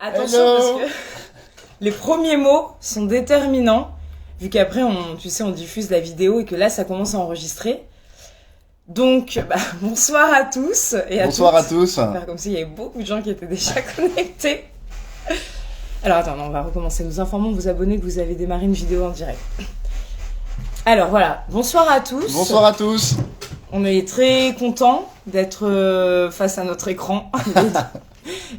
Attention Hello. parce que les premiers mots sont déterminants, vu qu'après on diffuse la vidéo et que là ça commence à enregistrer. Donc, bonsoir à tous et à Bonsoir toutes. à tous. On va faire comme s'il y avait beaucoup de gens qui étaient déjà connectés. Alors attends, on va recommencer. Nous informons vos abonnés que vous avez démarré une vidéo en direct. Alors voilà, bonsoir à tous. Bonsoir à tous. On est très contents d'être face à notre écran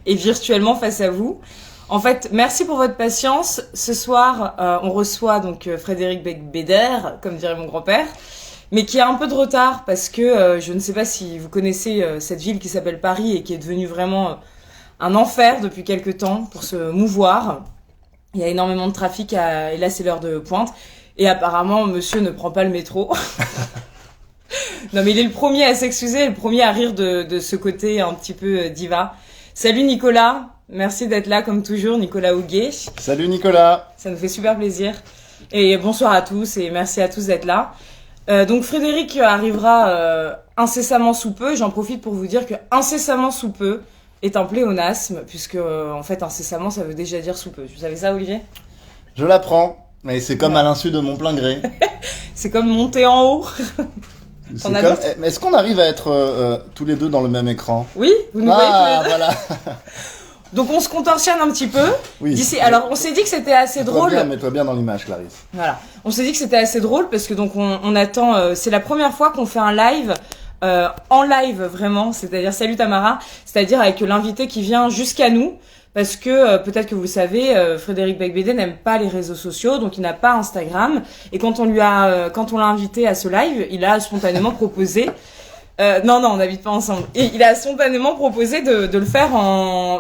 et virtuellement face à vous. En fait, merci pour votre patience. Ce soir, on reçoit donc Frédéric Beigbeder, comme dirait mon grand-père, mais qui a un peu de retard parce que je ne sais pas si vous connaissez cette ville qui s'appelle Paris et qui est devenue vraiment un enfer depuis quelques temps pour se mouvoir. Il y a énormément de trafic et là c'est l'heure de pointe. Et apparemment, monsieur ne prend pas le métro. Non, mais il est le premier à s'excuser, le premier à rire de ce côté un petit peu diva. Salut Nicolas, merci d'être là comme toujours, Nicolas Houguet. Salut Nicolas. Ça nous fait super plaisir. Et bonsoir à tous et merci à tous d'être là. Donc Frédéric arrivera incessamment sous peu. J'en profite pour vous dire que incessamment sous peu est un pléonasme, puisque en fait incessamment ça veut déjà dire sous peu. Vous savez ça, Olivier ? Je l'apprends, mais c'est comme à l'insu de mon plein gré. C'est comme monter en haut. C'est comme... Est-ce qu'on arrive à être tous les deux dans le même écran ? Oui, vous nous voyez tous les deux. Voilà. Donc on se contorsionne un petit peu. Oui. D'ici, alors on s'est dit que c'était assez drôle. Mets-toi bien dans l'image, Clarisse. Voilà. On s'est dit que c'était assez drôle parce que donc on attend. C'est la première fois qu'on fait un live en live vraiment. C'est-à-dire salut Tamara. C'est-à-dire avec l'invité qui vient jusqu'à nous. Parce que peut-être que vous le savez, Frédéric Beigbeder n'aime pas les réseaux sociaux, donc il n'a pas Instagram. Et quand on l'a invité à ce live, il a spontanément proposé. Non, on n'habite pas ensemble. Et il a spontanément proposé de le faire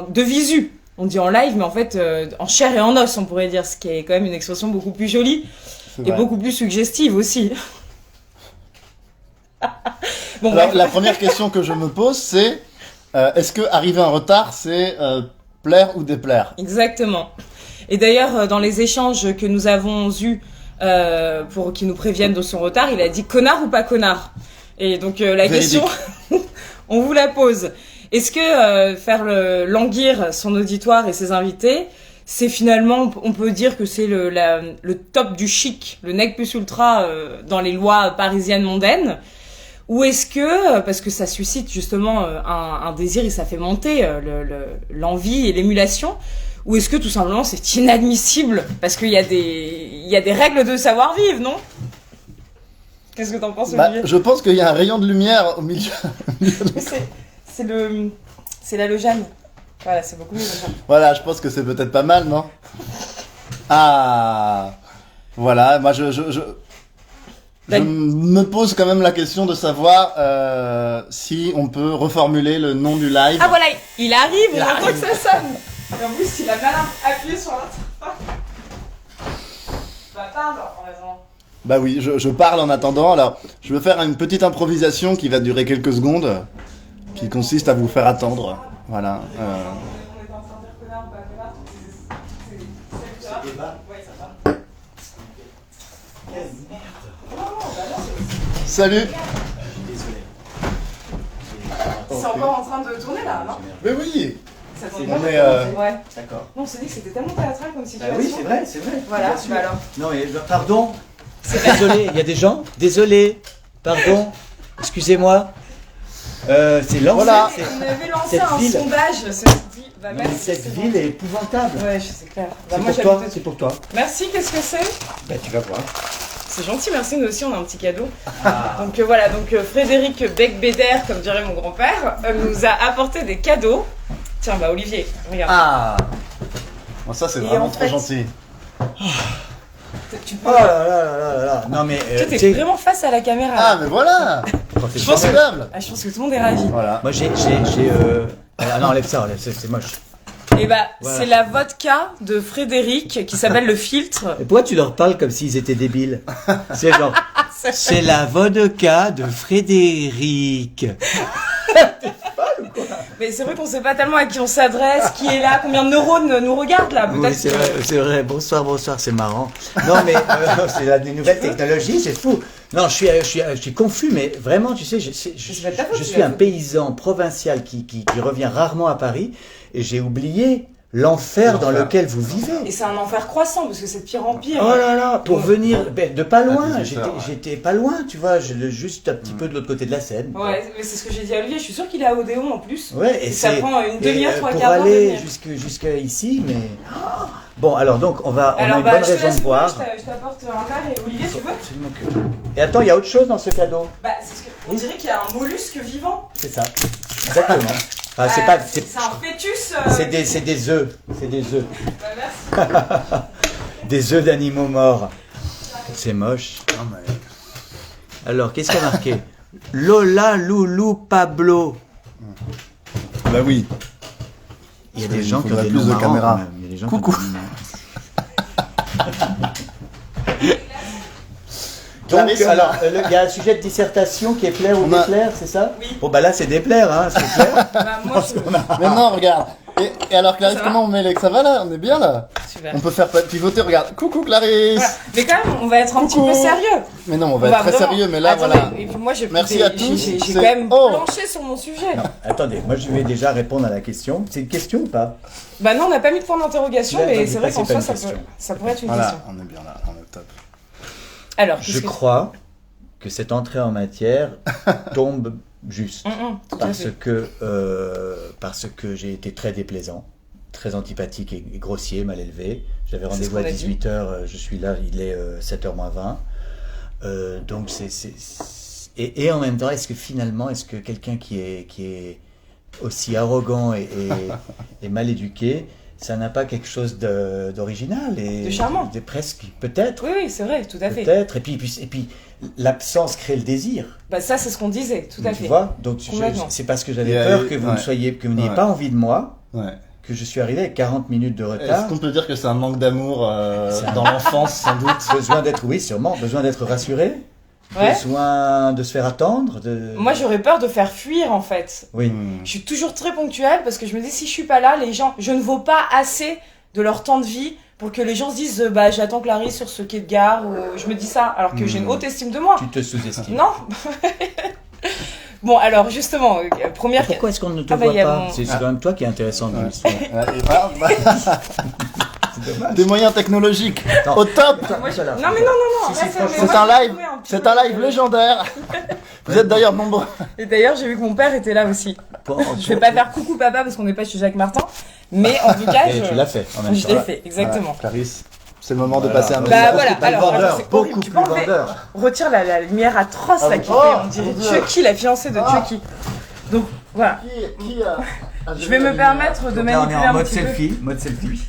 de visu. On dit en live, mais en fait en chair et en os, on pourrait dire, ce qui est quand même une expression beaucoup plus jolie et beaucoup plus suggestive aussi. Bon, alors, la première question que je me pose, c'est est-ce que arriver en retard, c'est plaire ou déplaire ? Exactement. Et d'ailleurs, dans les échanges que nous avons eus pour qu'ils nous préviennent de son retard, il a dit connard ou pas connard. Et donc la Véridique. question, on vous la pose. Est-ce que faire languir son auditoire et ses invités, c'est finalement, on peut dire que c'est le top du chic, le nec plus ultra dans les lois parisiennes mondaines? Ou est-ce que, parce que ça suscite justement un désir et ça fait monter l'envie et l'émulation, ou est-ce que tout simplement c'est inadmissible parce qu'il y a des règles de savoir-vivre, non ? Qu'est-ce que t'en penses, Olivier ? Je pense qu'il y a un rayon de lumière au milieu. C'est la Lejeanne. Voilà, c'est beaucoup mieux comme ça. Voilà, je pense que c'est peut-être pas mal, non ? Ah, voilà, moi je me pose quand même la question de savoir si on peut reformuler le nom du live. Ah voilà, il arrive, on entend que ça sonne. Et en plus, il a mal appuyé sur l'interphone. Bah pardon, en raison. Bah oui, je parle en attendant. Alors, je vais faire une petite improvisation qui va durer quelques secondes, qui consiste à vous faire attendre. Voilà. On est en train de dire connard ou pas connard. C'est ça. Ouais, ça va. Salut. C'est encore en train de tourner là, non ? Mais oui. Ça tourne On bien. est, Ouais. D'accord. Non, on s'est dit que c'était tellement théâtral comme situation. Oui, c'est vrai, c'est vrai. Voilà, Bien sûr. bah alors. Non, mais pardon. Désolé, il y a des gens. Désolé. Pardon. Excusez-moi. C'est lancé. Voilà. On avait lancé Cette un ville. sondage. Se dit, bah Non, merci. mais cette c'est ville bon. est épouvantable. Ouais, c'est clair. Bah, C'est moi, pour toi. j'habite- C'est pour toi. Merci, qu'est-ce que c'est ? Bah, tu vas voir. C'est gentil, merci, nous aussi on a un petit cadeau. Donc voilà, Frédéric Beigbeder, comme dirait mon grand-père, nous a apporté des cadeaux. Tiens, bah Olivier, regarde. Ah. Bon, ça c'est Et vraiment en trop fait- gentil. Tu peux... Oh là là là là là. Non mais. Toi, t'es vraiment face à la caméra. Ah là. mais voilà. Je pense que- Formidable. Ah, je pense que tout le monde est ravi. Voilà. Moi j'ai. Ah non, enlève ça, c'est moche. Et bah, Voilà. c'est la vodka de Frédéric qui s'appelle le filtre. Et pourquoi tu leur parles comme s'ils étaient débiles? C'est genre. C'est la vodka de Frédéric. Mais c'est vrai qu'on sait pas tellement à qui on s'adresse, qui est là, combien de neurones nous regardent là. Oui, Peut-être c'est que- vrai, c'est vrai. Bonsoir, c'est marrant. Non, mais c'est des nouvelles technologies, c'est fou. Non, je suis confus, mais vraiment, tu sais, je c'est pas de ta faute, je c'est suis la un faute. paysan provincial qui revient rarement à Paris, et j'ai oublié l'enfer dans L'enfer. lequel vous vivez. Et c'est un enfer croissant, parce que c'est de pire en pire. Oh là là, pour venir de pas loin, 18 heures, ouais. j'étais pas loin, tu vois, juste un petit peu de l'autre côté de la Seine. Ouais, mais c'est ce que j'ai dit à Olivier, je suis sûre qu'il est à Odéon en plus. Ouais, Et ça prend une demi-heure, trois pour quarts d'heure de aller venir. jusqu'à ici, mais bon, alors donc on a Alors, une bonne je te raison laisse de boire. je t'apporte un verre et Olivier, tu veux? Absolument que- Et attends, il y a autre chose dans ce cadeau. Bah, c'est ce que... On dirait qu'il y a un mollusque vivant. C'est ça, exactement. Ah, c'est pas, C'est un fœtus. c'est des œufs, c'est des œufs, Bah, merci. des œufs d'animaux morts. C'est moche. Non, mais... Alors, qu'est-ce qu'il y a marqué? Lola, Loulou, Pablo. Bah oui. Il y a Il des gens qui ont faudrait des plus noms de marrants, caméras. quand même. Il y a des gens qui ont Coucou. des noms Clarisse, Donc, alors, il y a un sujet de dissertation qui est plaire ou On a- déplaire, c'est ça? Oui. Bon, bah là, c'est déplaire, hein, c'est clair. Bah, moi, je... Mais non, regarde. Et alors, Clarisse, Ça va comment on met les... Ça va là? On est bien là? Super. On peut faire pivoter, regarde. Coucou Clarisse. Voilà. Mais quand même, on va être un petit Coucou. peu sérieux. Mais non, on va être très vraiment- sérieux, mais là, Attendez, voilà. Et puis moi, Merci à tous, J'ai c'est- quand même Oh. planché sur mon sujet. Non, attendez, moi je vais déjà répondre à la question. C'est une question ou pas? Bah non, on n'a pas mis de point d'interrogation, Là, mais non, c'est vrai c'est qu'en pas soi, une question. ça pourrait être une Voilà, question. on est bien là, on est au top. Alors, Je qu'est-ce que... crois que cette entrée en matière tombe juste. Tout à fait. Parce que j'ai été très déplaisant, très antipathique et grossier, mal élevé. J'avais C'est rendez-vous ce à qu'on a dit. 18h, je suis là, il est 7h moins 20. Donc et en même temps, est-ce que quelqu'un qui est aussi arrogant et mal éduqué, ça n'a pas quelque chose d'original et De charmant. de presque, peut-être. Oui, oui, c'est vrai, tout à fait. Peut-être, et puis l'absence crée le désir, Bah ça, c'est ce qu'on disait, tout à tu fait. vois. Donc Complètement. c'est parce que j'avais Et, peur que vous ne ouais. que vous n'ayez Ouais. pas envie de moi, Ouais. que je suis arrivé avec 40 minutes de retard. Est-ce qu'on peut dire que c'est un manque d'amour C'est un- dans l'enfance, sans doute? Besoin d'être, oui, sûrement, besoin d'être rassuré, Ouais. besoin de se faire attendre. Moi, j'aurais peur de faire fuir, en fait. Oui. Je suis toujours très ponctuelle parce que je me dis, si je suis pas là, les gens, je ne vaux pas assez de leur temps de vie pour que les gens se disent, bah, j'attends Clarisse sur ce quai de gare, ou je me dis ça, alors que j'ai une haute estime de moi. Tu te sous-estimes. Non. Bon, alors, justement, première... Pourquoi est-ce qu'on ne te Ah bah, voit il y a pas mon- C'est quand même toi qui est intéressant dans Ouais. l'histoire. Ouais, et voilà, bah, C'est dommage. des moyens technologiques Non. au top. Moi, je- Voilà. Non, mais non, Si, si, reste- franchement, mais C'est moi, un je vais live, trouver un petit c'est peu un live de- légendaire. Vous êtes d'ailleurs nombreux. Et d'ailleurs, j'ai vu que mon père était là aussi. Bon, Je vais pas faire coucou papa parce qu'on n'est pas chez Jacques Martin, mais en tout cas, Et tu l'as fait en même je temps. l'ai fait, exactement. Voilà, Clarisse, c'est le moment de Voilà. passer un Bah, message. voilà, Beaucoup plus alors, vendeur, attends, c'est horrible, beaucoup tu plus peux enlever- vendeur. Retire la lumière atroce là qui Oh, fait, on dirait mon Dieu. Chucky, la fiancée de Ah. Chucky. Donc voilà, Qui a... je vais me permettre de Donc là, on est manipuler en un mode petit peu. selfie, mode selfie.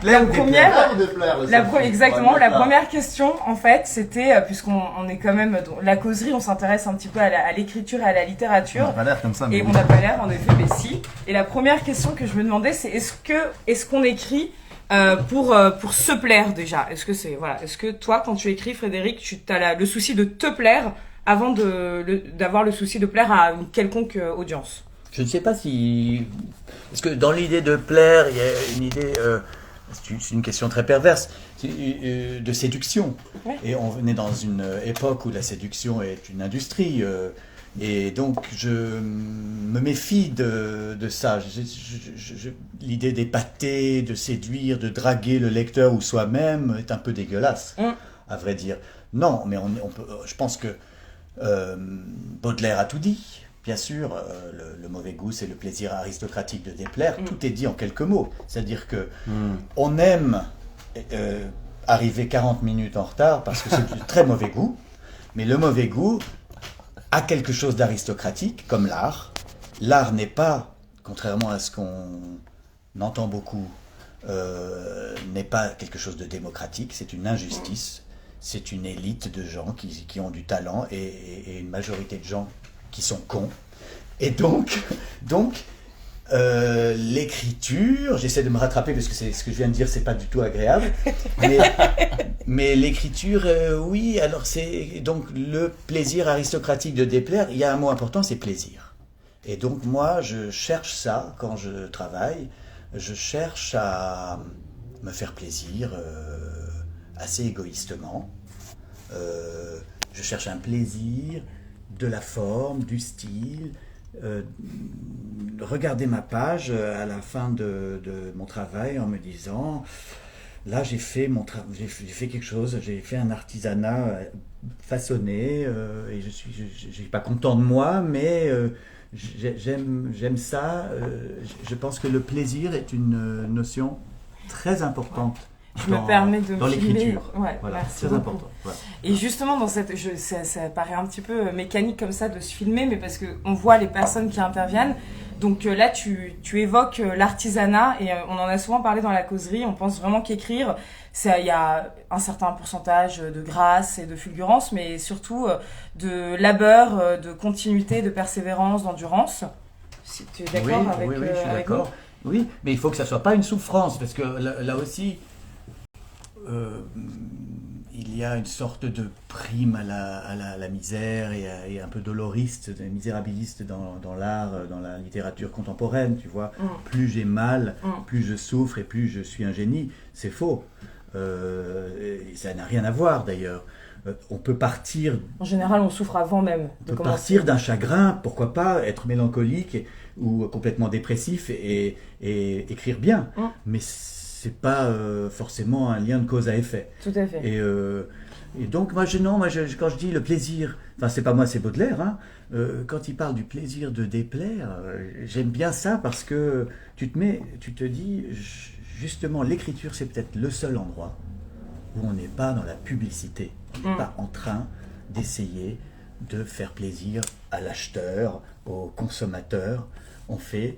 La première, exactement. La première première question, en fait, c'était, puisqu'on est quand même, dans la causerie, on s'intéresse un petit peu à l'écriture et à la littérature. On a pas l'air comme ça, mais Et on n'a pas l'air, en effet, mais si. Et la première question que je me demandais, c'est est-ce qu'on écrit pour se plaire déjà? Est-ce que c'est, voilà, est-ce que toi, quand tu écris, Frédéric, tu as le souci de te plaire avant d'avoir le souci de plaire à une quelconque audience? Je ne sais pas si... Parce que dans l'idée de plaire, il y a une idée... c'est une question très perverse, de séduction. Ouais. Et on est dans une époque où la séduction est une industrie. Et donc, je me méfie de ça. L'idée d'épater, de séduire, de draguer le lecteur ou soi-même est un peu dégueulasse, à vrai dire. Non, mais on peut, je pense que Baudelaire a tout dit. Bien sûr, le mauvais goût, c'est le plaisir aristocratique de déplaire. Tout est dit en quelques mots. C'est-à-dire que on aime arriver 40 minutes en retard parce que c'est du très mauvais goût. Mais le mauvais goût a quelque chose d'aristocratique, comme l'art. L'art n'est pas, contrairement à ce qu'on entend beaucoup, n'est pas quelque chose de démocratique. C'est une injustice. C'est une élite de gens qui ont du talent et une majorité de gens qui sont cons. Et donc l'écriture, j'essaie de me rattraper parce que c'est ce que je viens de dire, c'est pas du tout agréable. Mais l'écriture, oui, alors c'est donc le plaisir aristocratique de déplaire. Il y a un mot important, c'est plaisir. Et donc moi, je cherche ça quand je travaille. Je cherche à me faire plaisir assez égoïstement. Je cherche un plaisir de la forme, du style, regarder ma page à la fin de mon travail en me disant, là j'ai fait quelque chose, j'ai fait un artisanat façonné et j'ai pas content de moi, mais j'aime ça. Je pense que le plaisir est une notion très importante. Je me permets de dans l'écriture. Ouais, voilà, merci très beaucoup. important. Voilà. Et justement, dans ça paraît un petit peu mécanique comme ça de se filmer, mais parce qu'on voit les personnes qui interviennent. Donc là, tu évoques l'artisanat et on en a souvent parlé dans la causerie. On pense vraiment qu'écrire, il y a un certain pourcentage de grâce et de fulgurance, mais surtout de labeur, de continuité, de persévérance, d'endurance. Si tu es d'accord oui, avec, oui, je suis avec d'accord. Oui, mais il faut que ça soit pas une souffrance, parce que là aussi, il y a une sorte de prime à la misère et un peu doloriste, misérabiliste dans l'art, dans la littérature contemporaine, tu vois. Plus j'ai mal, plus je souffre et plus je suis un génie. C'est faux. Ça n'a rien à voir d'ailleurs. On peut partir... En général, on souffre avant même de commencer. Partir d'un chagrin, pourquoi pas être mélancolique ou complètement dépressif et écrire bien. Mais c'est pas forcément un lien de cause à effet. Tout à fait. Et donc, quand je dis le plaisir, enfin, c'est pas moi, c'est Baudelaire, hein, quand il parle du plaisir de déplaire, j'aime bien ça parce que tu te dis, justement, l'écriture, c'est peut-être le seul endroit où on n'est pas dans la publicité, on n'est pas en train d'essayer de faire plaisir à l'acheteur, au consommateur. On fait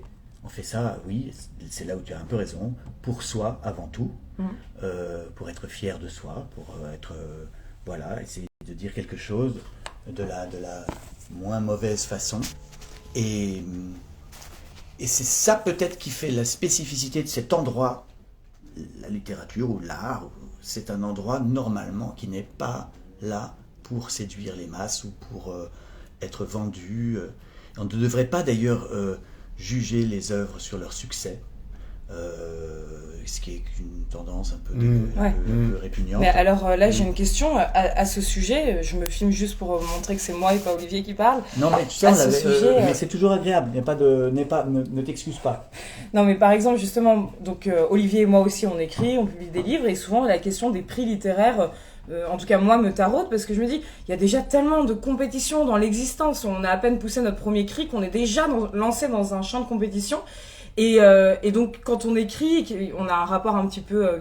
ça, oui, c'est là où tu as un peu raison, pour soi avant tout, pour être fier de soi, pour être, essayer de dire quelque chose de la moins mauvaise façon. Et c'est ça peut-être qui fait la spécificité de cet endroit, la littérature ou l'art. C'est un endroit normalement qui n'est pas là pour séduire les masses ou pour être vendu. On ne devrait pas d'ailleurs juger les œuvres sur leur succès, ce qui est une tendance un peu répugnante. Mais alors là, j'ai une question à ce sujet. Je me filme juste pour montrer que c'est moi et pas Olivier qui parle. Non, mais tu sais, mais c'est toujours agréable. Ne t'excuse pas. Non, mais par exemple, justement, donc Olivier et moi aussi, on écrit, on publie des livres, et souvent la question des prix littéraires. En tout cas, moi, me taraude parce que je me dis, il y a déjà tellement de compétitions dans l'existence. On a à peine poussé notre premier cri qu'on est déjà lancé dans un champ de compétition. Et donc, quand on écrit, on a un rapport un petit peu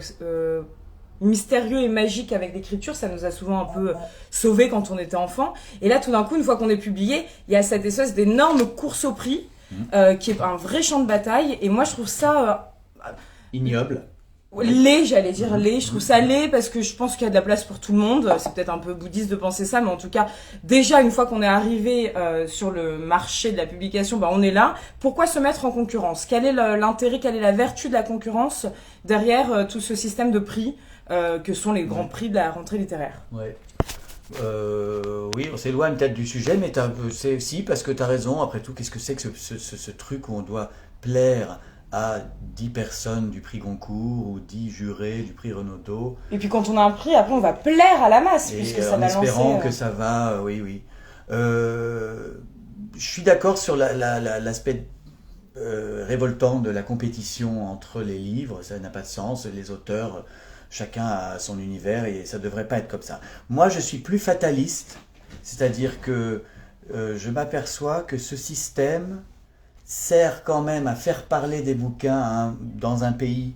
mystérieux et magique avec l'écriture. Ça nous a souvent un peu sauvés quand on était enfant. Et là, tout d'un coup, une fois qu'on est publié, il y a cette espèce d'énorme course au prix qui est un vrai champ de bataille. Et moi, je trouve ça... ignoble. Laid, j'allais dire laid. Je trouve ça laid parce que je pense qu'il y a de la place pour tout le monde. C'est peut-être un peu bouddhiste de penser ça, mais en tout cas, déjà, une fois qu'on est arrivé sur le marché de la publication, on est là. Pourquoi se mettre en concurrence ? Quel est l'intérêt, quelle est la vertu de la concurrence derrière tout ce système de prix que sont les grands prix de la rentrée littéraire ? Ouais. Oui, on s'éloigne peut-être du sujet, mais c'est si, parce que tu as raison. Après tout, qu'est-ce que c'est que ce truc où on doit plaire à 10 personnes du prix Goncourt ou 10 jurés du prix Renaudot. Et puis quand on a un prix, après on va plaire à la masse, puisque ça va lancer... En espérant que ça va, oui. Je suis d'accord sur l'aspect révoltant de la compétition entre les livres, ça n'a pas de sens, les auteurs, chacun a son univers et ça ne devrait pas être comme ça. Moi je suis plus fataliste, c'est-à-dire que je m'aperçois que ce système sert quand même à faire parler des bouquins dans un pays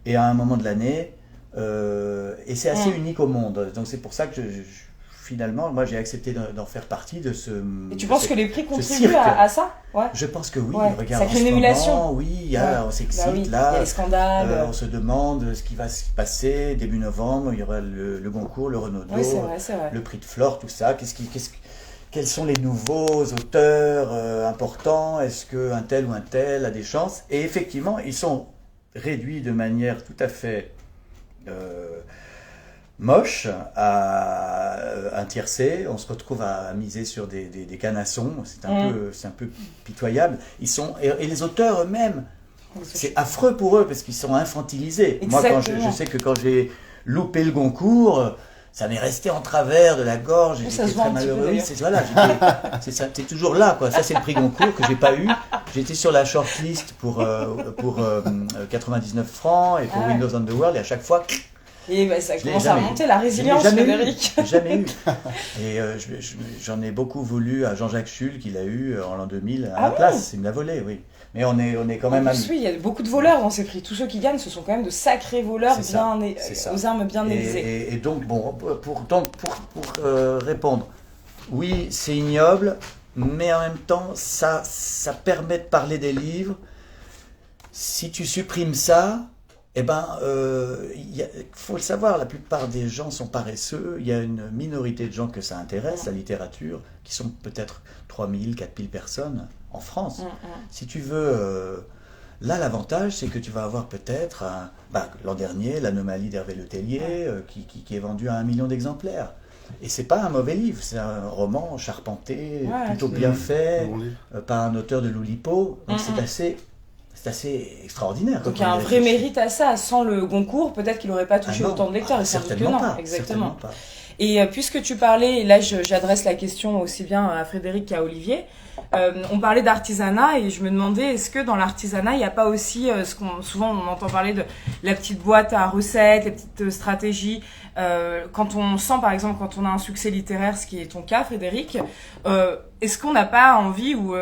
et à un moment de l'année, et c'est assez unique au monde. Donc c'est pour ça que finalement, moi j'ai accepté d'en faire partie de ce... Et tu penses que les prix contribuent à ça ? Ouais. Je pense que oui. Ouais. Regarde, ça crée une émulation. Oui, on s'excite là. Il y a les scandales. On se demande ce qui va se passer. Début novembre, il y aura le Goncourt, le Renaudot, c'est vrai. le prix de Flore, tout ça. Quels sont les nouveaux auteurs importants ? Est-ce qu'un tel ou un tel a des chances ? Et effectivement, ils sont réduits de manière tout à fait moche à un tiercé. On se retrouve à miser sur des canassons. C'est un peu pitoyable. Et les auteurs eux-mêmes, c'est affreux pour eux parce qu'ils sont infantilisés. Exactement. Moi, je sais que quand j'ai loupé le Goncourt, ça m'est resté en travers de la gorge. Ça J'étais se voit très un petit peu, malheureux. Oui, d'ailleurs. voilà, c'est toujours là, quoi. Ça, c'est le prix Goncourt que j'ai pas eu. J'étais sur la shortlist pour 99 francs et pour Ah ouais. Windows on the World, et à chaque fois, Et bah, ça je l'ai commence à jamais remonter, eu. la résilience, Je l'ai Frédéric. jamais eu. Et j'en ai beaucoup voulu à Jean-Jacques Schull, qu'il a eu en l'an 2000 à Ah la oui. place. Il me l'a volé, oui. Mais on est quand même En plus, amis. oui, il y a beaucoup de voleurs dans ces prix. Tous ceux qui gagnent, ce sont quand même de sacrés voleurs C'est ça, bien c'est ça. aux armes bien aiguisées. Et donc, bon, pour répondre, oui, c'est ignoble, mais en même temps, ça permet de parler des livres. Si tu supprimes ça, eh ben, faut le savoir, la plupart des gens sont paresseux. Il y a une minorité de gens que ça intéresse, la littérature, qui sont peut-être 3000, 4000 personnes en France. Si tu veux... Là, l'avantage, c'est que tu vas avoir peut-être, l'an dernier, l'Anomalie d'Hervé Le Tellier, qui est vendu à 1 million d'exemplaires. Et c'est pas un mauvais livre, c'est un roman charpenté, plutôt bien fait, par un auteur de l'Oulipo. Donc c'est assez extraordinaire. Donc il y a un vrai mérite à ça. Sans le Goncourt, peut-être qu'il n'aurait pas touché autant de lecteurs. Et sans doute que certainement non. pas. Exactement. Certainement pas. Et puisque tu parlais, et là j'adresse la question aussi bien à Frédéric qu'à Olivier, on parlait d'artisanat et je me demandais, est-ce que dans l'artisanat, il n'y a pas aussi, souvent on entend parler de la petite boîte à recettes, les petites stratégies, quand on sent par exemple, quand on a un succès littéraire, ce qui est ton cas Frédéric, est-ce qu'on n'a pas envie ou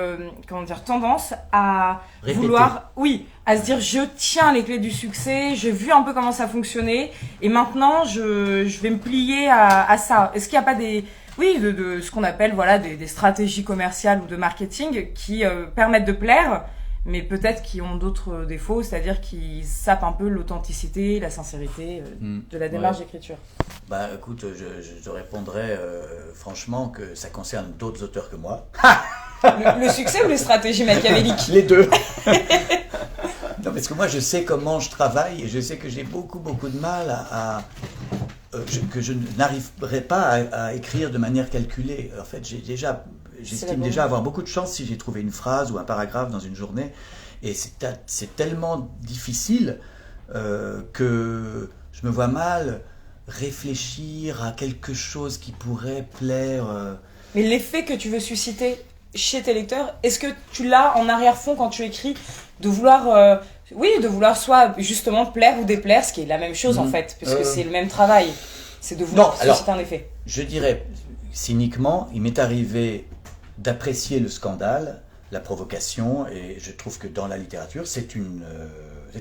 tendance à Répéter. vouloir, oui, à se dire je tiens les clés du succès, j'ai vu un peu comment ça fonctionnait et maintenant je vais me plier à ça. Est-ce qu'il n'y a pas de ce qu'on appelle des stratégies commerciales ou de marketing qui permettent de plaire, mais peut-être qui ont d'autres défauts, c'est-à-dire qui sapent un peu l'authenticité, la sincérité de la démarche d'écriture. Écoute, je te répondrai franchement que ça concerne d'autres auteurs que moi. Le succès ou les stratégies machiavéliques? Les deux. Non, parce que moi, je sais comment je travaille et je sais que j'ai beaucoup de mal que je n'arriverai pas à écrire de manière calculée. En fait, j'estime déjà avoir beaucoup de chance si j'ai trouvé une phrase ou un paragraphe dans une journée. Et c'est tellement difficile que je me vois mal réfléchir à quelque chose qui pourrait plaire. Mais l'effet que tu veux susciter chez tes lecteurs, est-ce que tu l'as en arrière-fond quand tu écris, de vouloir soit justement plaire ou déplaire, ce qui est la même chose en fait, puisque c'est le même travail, c'est de vouloir susciter un effet. Je dirais, cyniquement, il m'est arrivé d'apprécier le scandale, la provocation, et je trouve que dans la littérature, c'est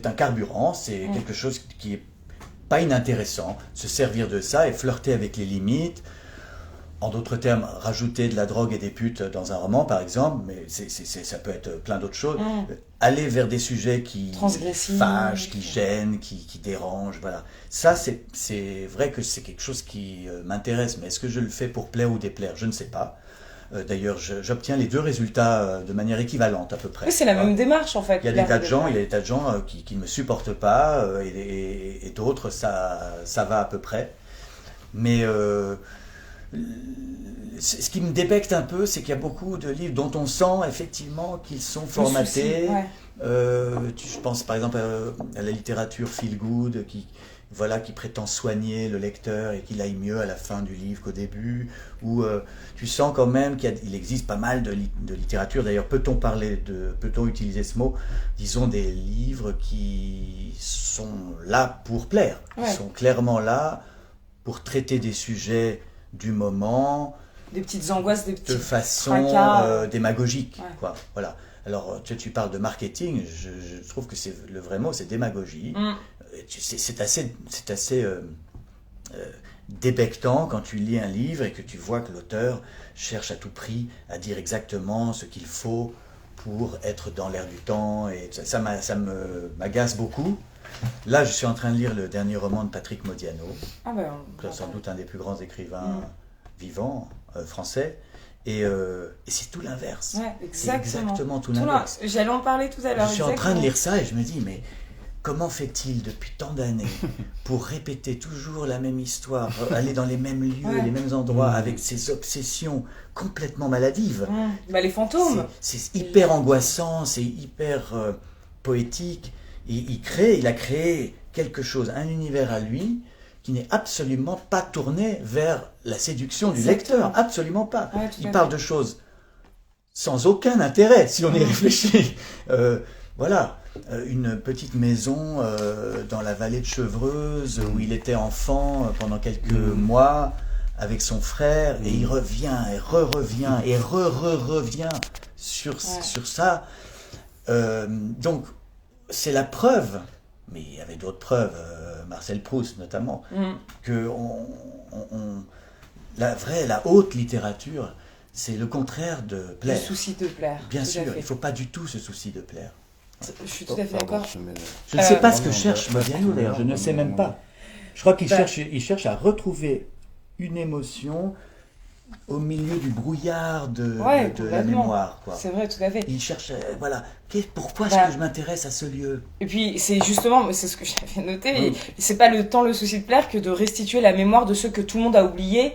un carburant, c'est quelque chose qui est pas inintéressant, se servir de ça et flirter avec les limites. En d'autres termes, rajouter de la drogue et des putes dans un roman, par exemple, mais ça peut être plein d'autres choses. Aller vers des sujets qui fâchent, qui gênent, qui dérangent, voilà. Ça, c'est vrai que c'est quelque chose qui m'intéresse, mais est-ce que je le fais pour plaire ou déplaire? Je ne sais pas. D'ailleurs, j'obtiens les deux résultats de manière équivalente, à peu près. Oui, c'est la même démarche, en fait. Il y a des tas de gens qui ne me supportent pas, et d'autres, ça va à peu près. Mais... ce qui me débecte un peu, c'est qu'il y a beaucoup de livres dont on sent effectivement qu'ils sont formatés. Je pense par exemple à la littérature feel good qui prétend soigner le lecteur et qu'il aille mieux à la fin du livre qu'au début. Ou tu sens quand même qu'il existe pas mal de littérature. D'ailleurs, peut-on utiliser ce mot? Disons des livres qui sont là pour plaire, qui sont clairement là pour traiter des sujets du moment, des petites angoisses, des petits de façon démagogique, quoi. Voilà. Alors tu parles de marketing, je trouve que le vrai mot, c'est démagogie. C'est assez débectant quand tu lis un livre et que tu vois que l'auteur cherche à tout prix à dire exactement ce qu'il faut pour être dans l'air du temps, et ça m'agace beaucoup. Là, je suis en train de lire le dernier roman de Patrick Modiano, sans doute un des plus grands écrivains vivants français, et c'est tout l'inverse. C'est exactement tout l'inverse. J'allais en parler tout à l'heure. Je suis en train de lire ça et je me dis, mais comment fait-il depuis tant d'années pour répéter toujours la même histoire, aller dans les mêmes lieux, les mêmes endroits, avec ses obsessions complètement maladives? Les fantômes. C'est hyper angoissant, c'est hyper poétique. Il a créé quelque chose, un univers à lui, qui n'est absolument pas tourné vers la séduction du Exactement. lecteur, absolument pas. Ouais, tout Il à parle fait. de choses sans aucun intérêt, si on y réfléchit. Voilà, une petite maison dans la vallée de Chevreuse, où il était enfant pendant quelques mois, avec son frère, et il revient, et revient, et revient sur ça. Donc, c'est la preuve, mais il y avait d'autres preuves, Marcel Proust notamment, que la haute littérature, c'est le contraire de Le plaire. souci de plaire. Bien tout à sûr, fait. il ne faut pas du tout ce souci de plaire. Je suis tout à fait d'accord. Je ne sais pas ce que non, cherche Modiano d'ailleurs, je ne sais même pas. Je crois qu'il cherche à retrouver une émotion au milieu du brouillard de la complètement. mémoire. Quoi. C'est vrai, tout à fait. Il cherche, voilà, pourquoi Bah, est-ce que je m'intéresse à ce lieu? Et puis, c'est justement, c'est ce que j'avais noté, et c'est pas tant le souci de plaire que de restituer la mémoire de ceux que tout le monde a oubliés,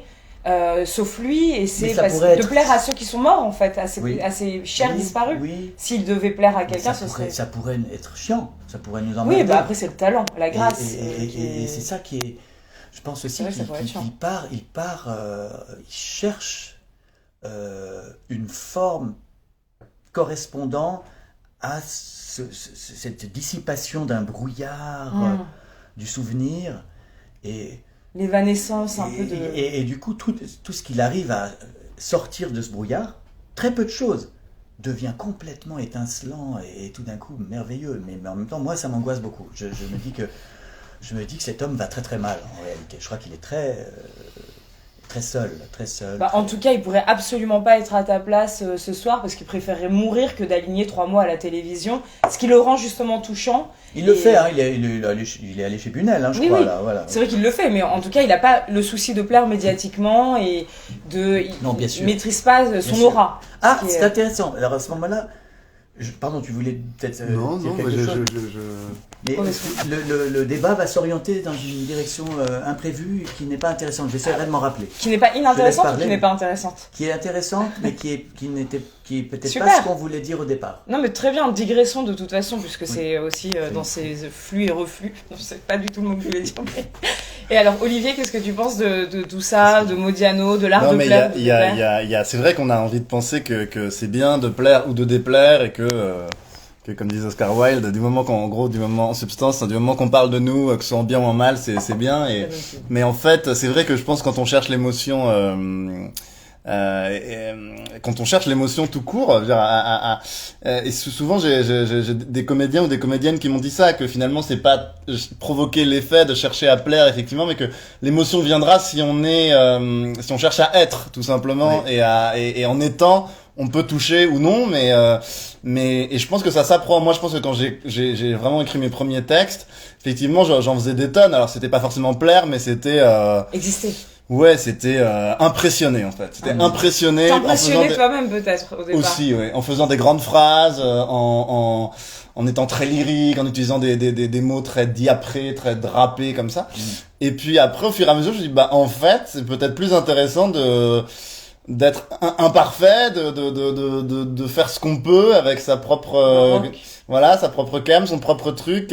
sauf lui, et c'est de plaire à ceux qui sont morts, en fait, à ses chers disparus. Oui. S'il devait plaire à quelqu'un, ça pourrait être chiant, ça pourrait nous emmerder. Oui, bah après, c'est le talent, la grâce. Et c'est ça qui est... Je pense aussi qu'il cherche une forme correspondant à cette dissipation d'un brouillard du souvenir et l'évanescence un peu de... Et du coup, tout ce qu'il arrive à sortir de ce brouillard, très peu de choses, devient complètement étincelant et tout d'un coup merveilleux. Mais en même temps, moi, ça m'angoisse beaucoup. Je me dis que cet homme va très très mal en réalité. Je crois qu'il est très seul. Bah, en tout cas, il pourrait absolument pas être à ta place ce soir parce qu'il préférerait mourir que d'aligner 3 mois à la télévision, ce qui le rend justement touchant. Il le fait, hein, il est allé chez Bunel, hein, je crois. Oui. Là, voilà. C'est vrai qu'il le fait, mais en tout cas, il n'a pas le souci de plaire médiatiquement et Non, bien sûr. il maîtrise pas son aura. Ah, c'est intéressant. Alors à ce moment-là, pardon, tu voulais peut-être non, dire mais quelque chose. Mais Oh, le débat va s'orienter dans une direction imprévue qui n'est pas intéressante. J'essaierai de m'en rappeler. Qui n'est pas inintéressante ou parler, qui n'est pas intéressante? Qui est intéressante, mais qui est peut-être Super. pas ce qu'on voulait dire au départ. Non, mais très bien, digressons de toute façon, puisque c'est aussi dans ces flux et reflux. Je sais pas du tout le mot que je voulais dire. Mais... Et alors, Olivier, qu'est-ce que tu penses de tout ça, de Modiano, de l'art de plaire? C'est vrai qu'on a envie de penser que c'est bien de plaire ou de déplaire et que comme disait Oscar Wilde, du moment en substance, du moment qu'on parle de nous, que ce soit en bien ou en mal, c'est bien. Mais en fait, c'est vrai que je pense quand on cherche l'émotion, quand on cherche l'émotion tout court, et souvent j'ai des comédiens ou des comédiennes qui m'ont dit ça, que finalement c'est pas provoquer l'effet de chercher à plaire effectivement, mais que l'émotion viendra si on cherche à être tout simplement, oui. et en étant on peut toucher ou non, mais je pense que ça s'apprend. Moi, je pense que quand j'ai vraiment écrit mes premiers textes, effectivement, j'en faisais des tonnes. Alors, c'était pas forcément plaire, mais c'était exister. Ouais, c'était impressionner en fait. C'était impressionner. T'impressionner toi-même peut-être au départ. Aussi, ouais, en faisant des grandes phrases, en étant très lyrique, en utilisant des mots très diaprés, très drapés comme ça. Et puis après, au fur et à mesure, je me dis en fait, c'est peut-être plus intéressant d'être imparfait, de faire ce qu'on peut avec sa propre sa propre cam, son propre truc,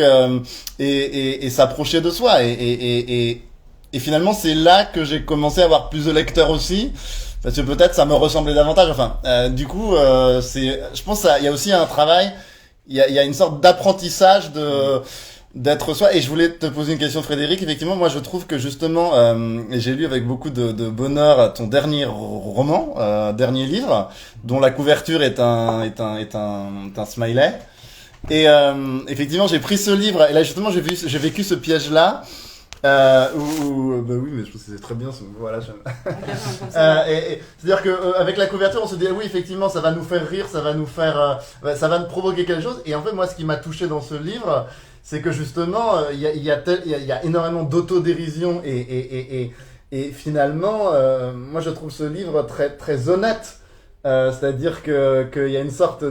et s'approcher de soi, et finalement c'est là que j'ai commencé à avoir plus de lecteurs aussi, parce que peut-être ça me ressemblait davantage. Enfin, du coup, je pense il y a aussi un travail, il y a une sorte d'apprentissage d'être soi. Et je voulais te poser une question, Frédéric. Effectivement, moi je trouve que justement, j'ai lu avec beaucoup de bonheur ton dernier roman, dernier livre, dont la couverture est un smiley. Et effectivement, j'ai pris ce livre, et là justement j'ai vécu ce piège-là. Bah oui, mais je trouve que c'est très bien. Voilà, c'est-à-dire que avec la couverture, on se dit oui, effectivement, ça va nous faire rire, ça va nous provoquer quelque chose. Et en fait, moi, ce qui m'a touché dans ce livre, c'est que justement, il y a énormément d'autodérision et finalement, moi, je trouve ce livre très très honnête. C'est-à-dire qu'il y a une sorte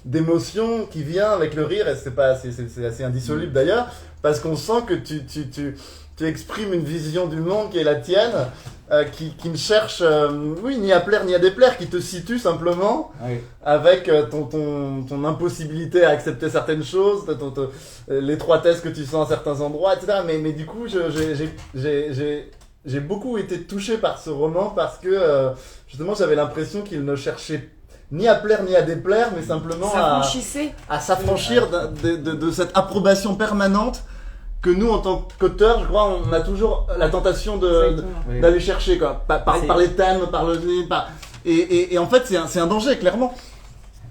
d'émotion qui vient avec le rire, et c'est assez indissoluble d'ailleurs, parce qu'on sent que tu exprimes une vision du monde qui est la tienne, qui ne cherche, oui, ni à plaire ni à déplaire, qui te situe simplement Oui. avec ton impossibilité à accepter certaines choses, l'étroitesse que tu sens à certains endroits, etc. Mais du coup, j'ai beaucoup été touché par ce roman parce que justement j'avais l'impression qu'il ne cherchait ni à plaire ni à déplaire, mais simplement à s'affranchir de cette approbation permanente que nous, en tant qu'auteurs, je crois, on a toujours la tentation d'aller chercher, quoi. Par les thèmes, par le nez, et en fait, c'est un danger, clairement.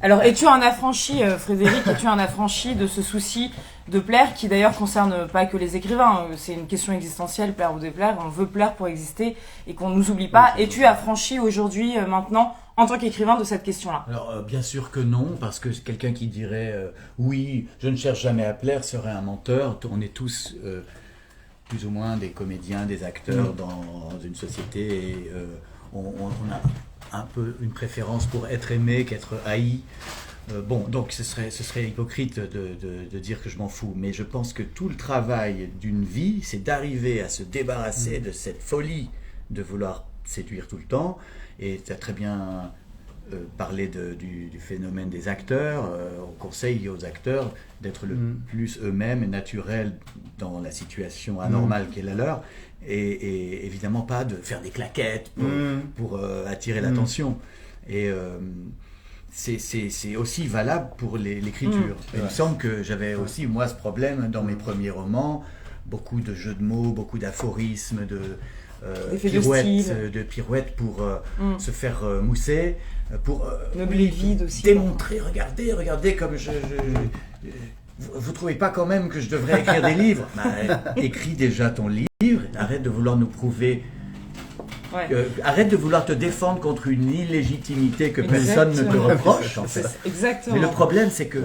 Alors, es-tu un affranchi, Frédéric, es-tu un affranchi de ce souci de plaire, qui d'ailleurs concerne pas que les écrivains, c'est une question existentielle, plaire ou déplaire, on veut plaire pour exister et qu'on nous oublie pas. Es-tu affranchi aujourd'hui, maintenant, en tant qu'écrivain, de cette question-là? Alors, bien sûr que non, parce que quelqu'un qui dirait oui, je ne cherche jamais à plaire serait un menteur. On est tous plus ou moins des comédiens, des acteurs dans une société et on a un peu une préférence pour être aimé qu'être haï. Bon, donc ce serait hypocrite de dire que je m'en fous, mais je pense que tout le travail d'une vie, c'est d'arriver à se débarrasser de cette folie de vouloir séduire tout le temps. Et tu as très bien parlé du phénomène des acteurs. On conseille aux acteurs d'être le plus eux-mêmes et naturels dans la situation anormale qu'est la leur. Et évidemment pas de faire des claquettes pour attirer l'attention. Et c'est aussi valable pour l'écriture. Il me semble que j'avais aussi, moi, ce problème dans mes premiers romans. Beaucoup de jeux de mots, beaucoup d'aphorismes, de pirouettes pour se faire mousser, pour meubler le vide aussi, démontrer, regardez comme vous trouvez pas quand même que je devrais écrire des livres? Écris déjà ton livre, arrête de vouloir nous prouver, arrête de vouloir te défendre contre une illégitimité que personne ne te reproche en fait. Exactement. Mais le problème c'est que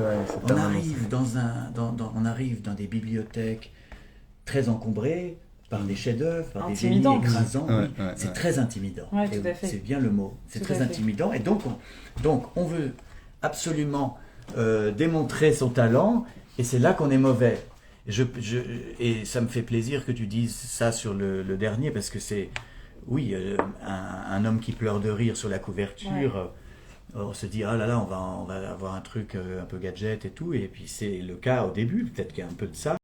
on arrive dans des bibliothèques très encombrées par des chefs-d'œuvre, par des génies écrasants. C'est très intimidant. Ouais, tout à fait. C'est bien le mot. C'est très intimidant. Et donc on veut absolument démontrer son talent, et c'est là qu'on est mauvais. Et ça me fait plaisir que tu dises ça sur le dernier, parce que c'est, oui, un homme qui pleure de rire sur la couverture. On se dit, ah là là, on va avoir un truc un peu gadget et tout. Et puis c'est le cas au début, peut-être qu'il y a un peu de ça.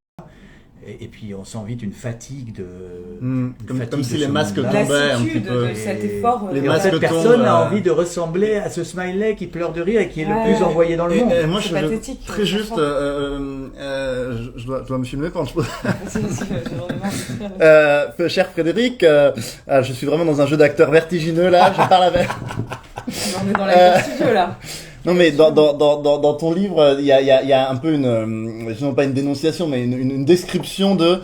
Et puis on sent vite une fatigue comme si les masques tombaient un petit peu. De cet effort. Les masques tombent. Personne n'a envie de ressembler à ce smiley qui pleure de rire et qui est le plus envoyé dans le monde. Et moi, je suis très juste. Je dois me filmer pendant que je cher Frédéric, je suis vraiment dans un jeu d'acteur vertigineux là. Je parle avec. On est dans la studio là. Non mais dans ton livre, il y a un peu non pas une dénonciation, mais une description de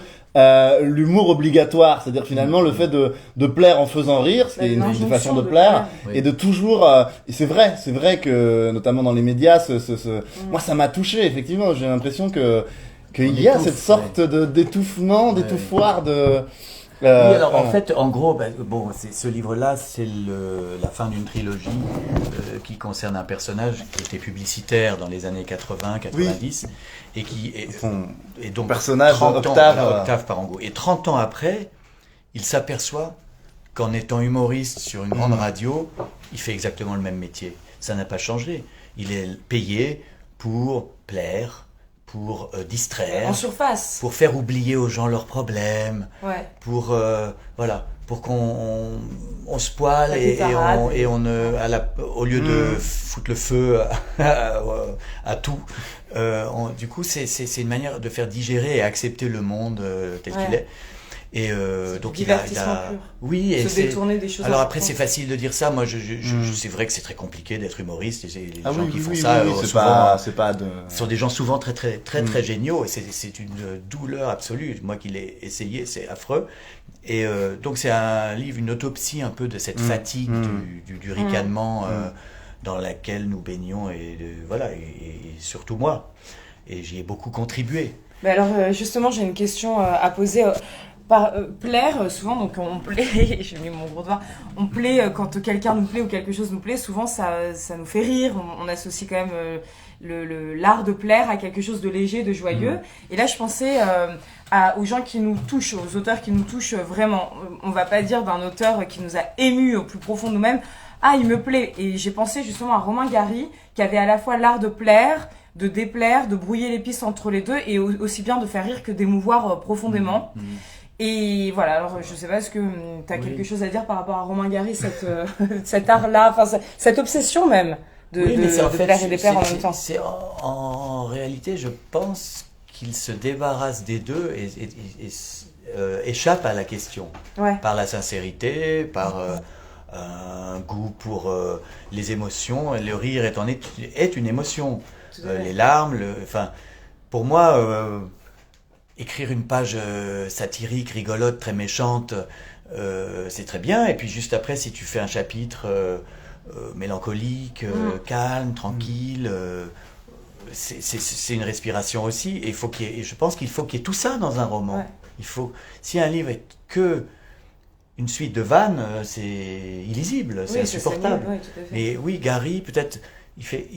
l'humour obligatoire, c'est-à-dire finalement le fait de plaire en faisant rire, c'est une façon de plaire, et de toujours. Et c'est vrai que notamment dans les médias, moi ça m'a touché effectivement. J'ai l'impression qu'il y a cette sorte d'étouffement, d'étouffoir de. Oui, alors en fait, en gros, ce livre-là, c'est la fin d'une trilogie qui concerne un personnage qui était publicitaire dans les années 80-90 et qui est donc personnage 30 ans, Octave, Octave Parango. Et 30 ans après, il s'aperçoit qu'en étant humoriste sur une grande radio, il fait exactement le même métier. Ça n'a pas changé. Il est payé pour plaire, pour distraire, en surface, pour faire oublier aux gens leurs problèmes, pour pour qu'on se poile et on au lieu de foutre le feu à tout. Du coup, c'est une manière de faire digérer et accepter le monde tel qu'il est. Et donc il a oui, et se détourner des choses. Alors après c'est facile de dire ça. Moi c'est vrai que c'est très compliqué d'être humoriste. Les gens qui font ça sont des gens souvent très géniaux, et c'est une douleur absolue. Moi qui l'ai essayé, c'est affreux. Et donc c'est un livre, une autopsie un peu de cette fatigue du ricanement dans laquelle nous baignons, et surtout moi. Et j'y ai beaucoup contribué. Mais alors justement j'ai une question à poser. Plaire, souvent, donc on plaît, j'ai mis mon gros doigt, on plaît quand quelqu'un nous plaît ou quelque chose nous plaît, souvent ça nous fait rire, on associe quand même l'art de plaire à quelque chose de léger, de joyeux. Et là, je pensais aux gens qui nous touchent, aux auteurs qui nous touchent vraiment. On va pas dire d'un auteur qui nous a émus au plus profond de nous-mêmes, ah, il me plaît. Et j'ai pensé justement à Romain Gary, qui avait à la fois l'art de plaire, de déplaire, de brouiller les pistes entre les deux, et aussi bien de faire rire que d'émouvoir profondément. Et voilà, alors je sais pas, est-ce que tu as quelque chose à dire par rapport à Romain Gary, cet art-là, enfin cette obsession même de plaire et déplaire en même temps. En réalité, je pense qu'il se débarrasse des deux et échappe à la question. Ouais. Par la sincérité, par un goût pour les émotions. Le rire est une émotion. Les larmes, pour moi... écrire une page satirique, rigolote, très méchante, c'est très bien. Et puis juste après, si tu fais un chapitre mélancolique, calme, tranquille, c'est une respiration aussi. Et je pense qu'il faut qu'il y ait tout ça dans un roman. Ouais. Si un livre est que une suite de vannes, c'est illisible, c'est insupportable. Oui, tout à fait. Mais oui, Gary, peut-être, c'est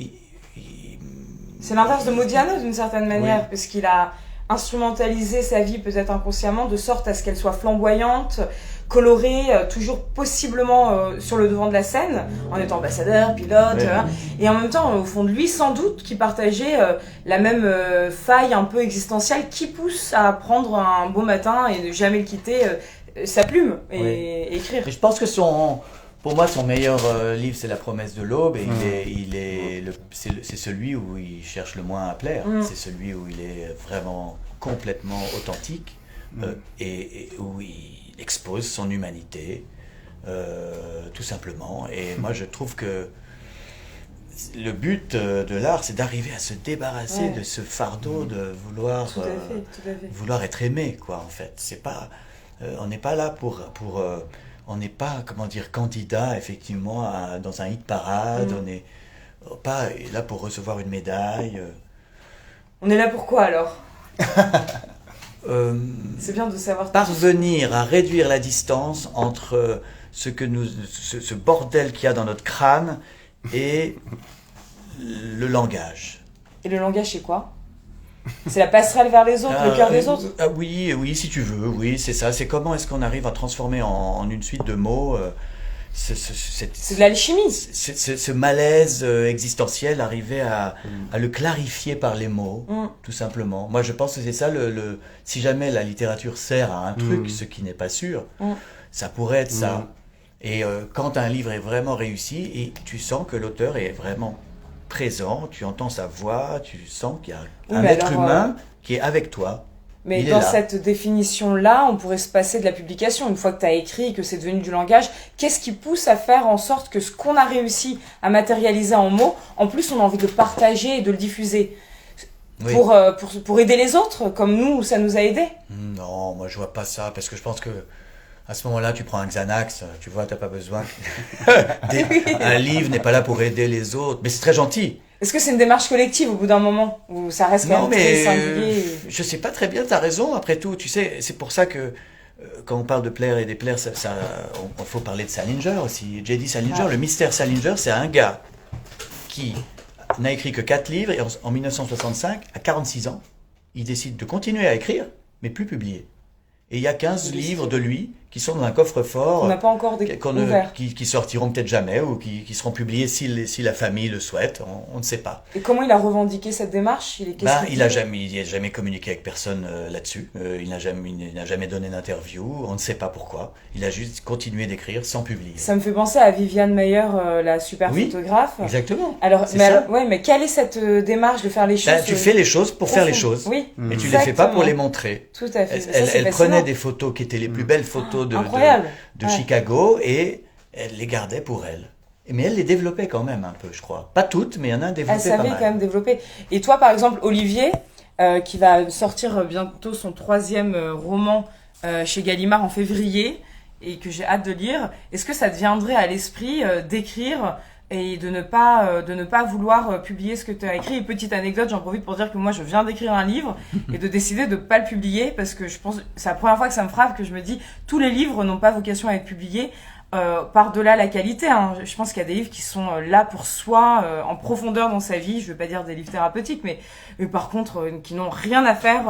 l'inverse de Modiano d'une certaine manière, parce qu'il a instrumentaliser sa vie peut-être inconsciemment de sorte à ce qu'elle soit flamboyante, colorée, toujours possiblement sur le devant de la scène, en étant ambassadeur, pilote, et en même temps au fond de lui sans doute qui partageait la même faille un peu existentielle qui pousse à prendre un beau matin et ne jamais le quitter sa plume et écrire. Mais je pense que pour moi, son meilleur livre, c'est La promesse de l'aube, et c'est celui où il cherche le moins à plaire. C'est celui où il est vraiment complètement authentique et où il expose son humanité, tout simplement. Et moi, je trouve que le but de l'art, c'est d'arriver à se débarrasser de ce fardeau de vouloir, vouloir être aimé, quoi, en fait. C'est pas, on n'est pas là pour on n'est pas, candidat, effectivement, dans un hit parade. On n'est pas là pour recevoir une médaille. On est là pour quoi, alors c'est bien de savoir... Parvenir à réduire la distance entre ce bordel qu'il y a dans notre crâne et le langage. Et le langage, c'est quoi ? C'est la passerelle vers les autres, le cœur des autres. Oui, si tu veux, oui, c'est ça. C'est comment est-ce qu'on arrive à transformer en une suite de mots c'est de l'alchimie. Ce malaise existentiel, arriver à le clarifier par les mots, tout simplement. Moi, je pense que c'est ça, si jamais la littérature sert à un truc, ce qui n'est pas sûr, ça pourrait être ça. Et quand un livre est vraiment réussi, et tu sens que l'auteur est vraiment présent, tu entends sa voix, tu sens qu'il y a un être humain qui est avec toi. Mais dans cette définition-là, on pourrait se passer de la publication. Une fois que tu as écrit, que c'est devenu du langage, qu'est-ce qui pousse à faire en sorte que ce qu'on a réussi à matérialiser en mots, en plus on a envie de le partager et de le diffuser pour aider les autres, comme nous, ça nous a aidés? Non, moi je vois pas ça, parce que je pense que à ce moment-là, tu prends un Xanax, tu vois, t'as pas besoin. Un livre n'est pas là pour aider les autres, mais c'est très gentil. Est-ce que c'est une démarche collective au bout d'un moment, ou ça reste quand même très singulier? Je sais pas très bien, t'as raison, après tout, tu sais, c'est pour ça que quand on parle de plaire et déplaire, on faut parler de Salinger aussi. J.D. Salinger, le mystère Salinger, c'est un gars qui n'a écrit que 4 livres, et en 1965, à 46 ans, il décide de continuer à écrire, mais plus publier. Et il y a 15 livres de lui qui sont dans un coffre-fort, qu'on n'a pas encore ouvert, qui sortiront peut-être jamais, ou qui seront publiés si la famille le souhaite, on ne sait pas. Et comment il a revendiqué cette démarche? Il n'a jamais communiqué avec personne là-dessus, il n'a jamais donné d'interview, on ne sait pas pourquoi, il a juste continué d'écrire sans publier. Ça me fait penser à Viviane Mayer, la super photographe. Exactement. Mais quelle est cette démarche de faire les choses? Tu fais les choses pour faire les choses, et tu ne les fais pas pour les montrer. Tout à fait. Elle prenait des photos qui étaient les plus belles photos de Chicago, et elle les gardait pour elle. Mais elle les développait quand même un peu, je crois. Pas toutes, mais il y en a un développé pas mal. Elle savait quand même développer. Et toi, par exemple, Olivier, qui va sortir bientôt son 3e roman chez Gallimard en février, et que j'ai hâte de lire, est-ce que ça te viendrait à l'esprit d'écrire et de ne pas vouloir publier ce que tu as écrit? Et petite anecdote, j'en profite pour dire que moi je viens d'écrire un livre et de décider de ne pas le publier, parce que je pense, c'est la première fois que ça me frappe, que je me dis tous les livres n'ont pas vocation à être publiés. par-delà la qualité, hein, je pense qu'il y a des livres qui sont là pour soi, en profondeur dans sa vie. Je veux pas dire des livres thérapeutiques, mais par contre, qui n'ont rien à faire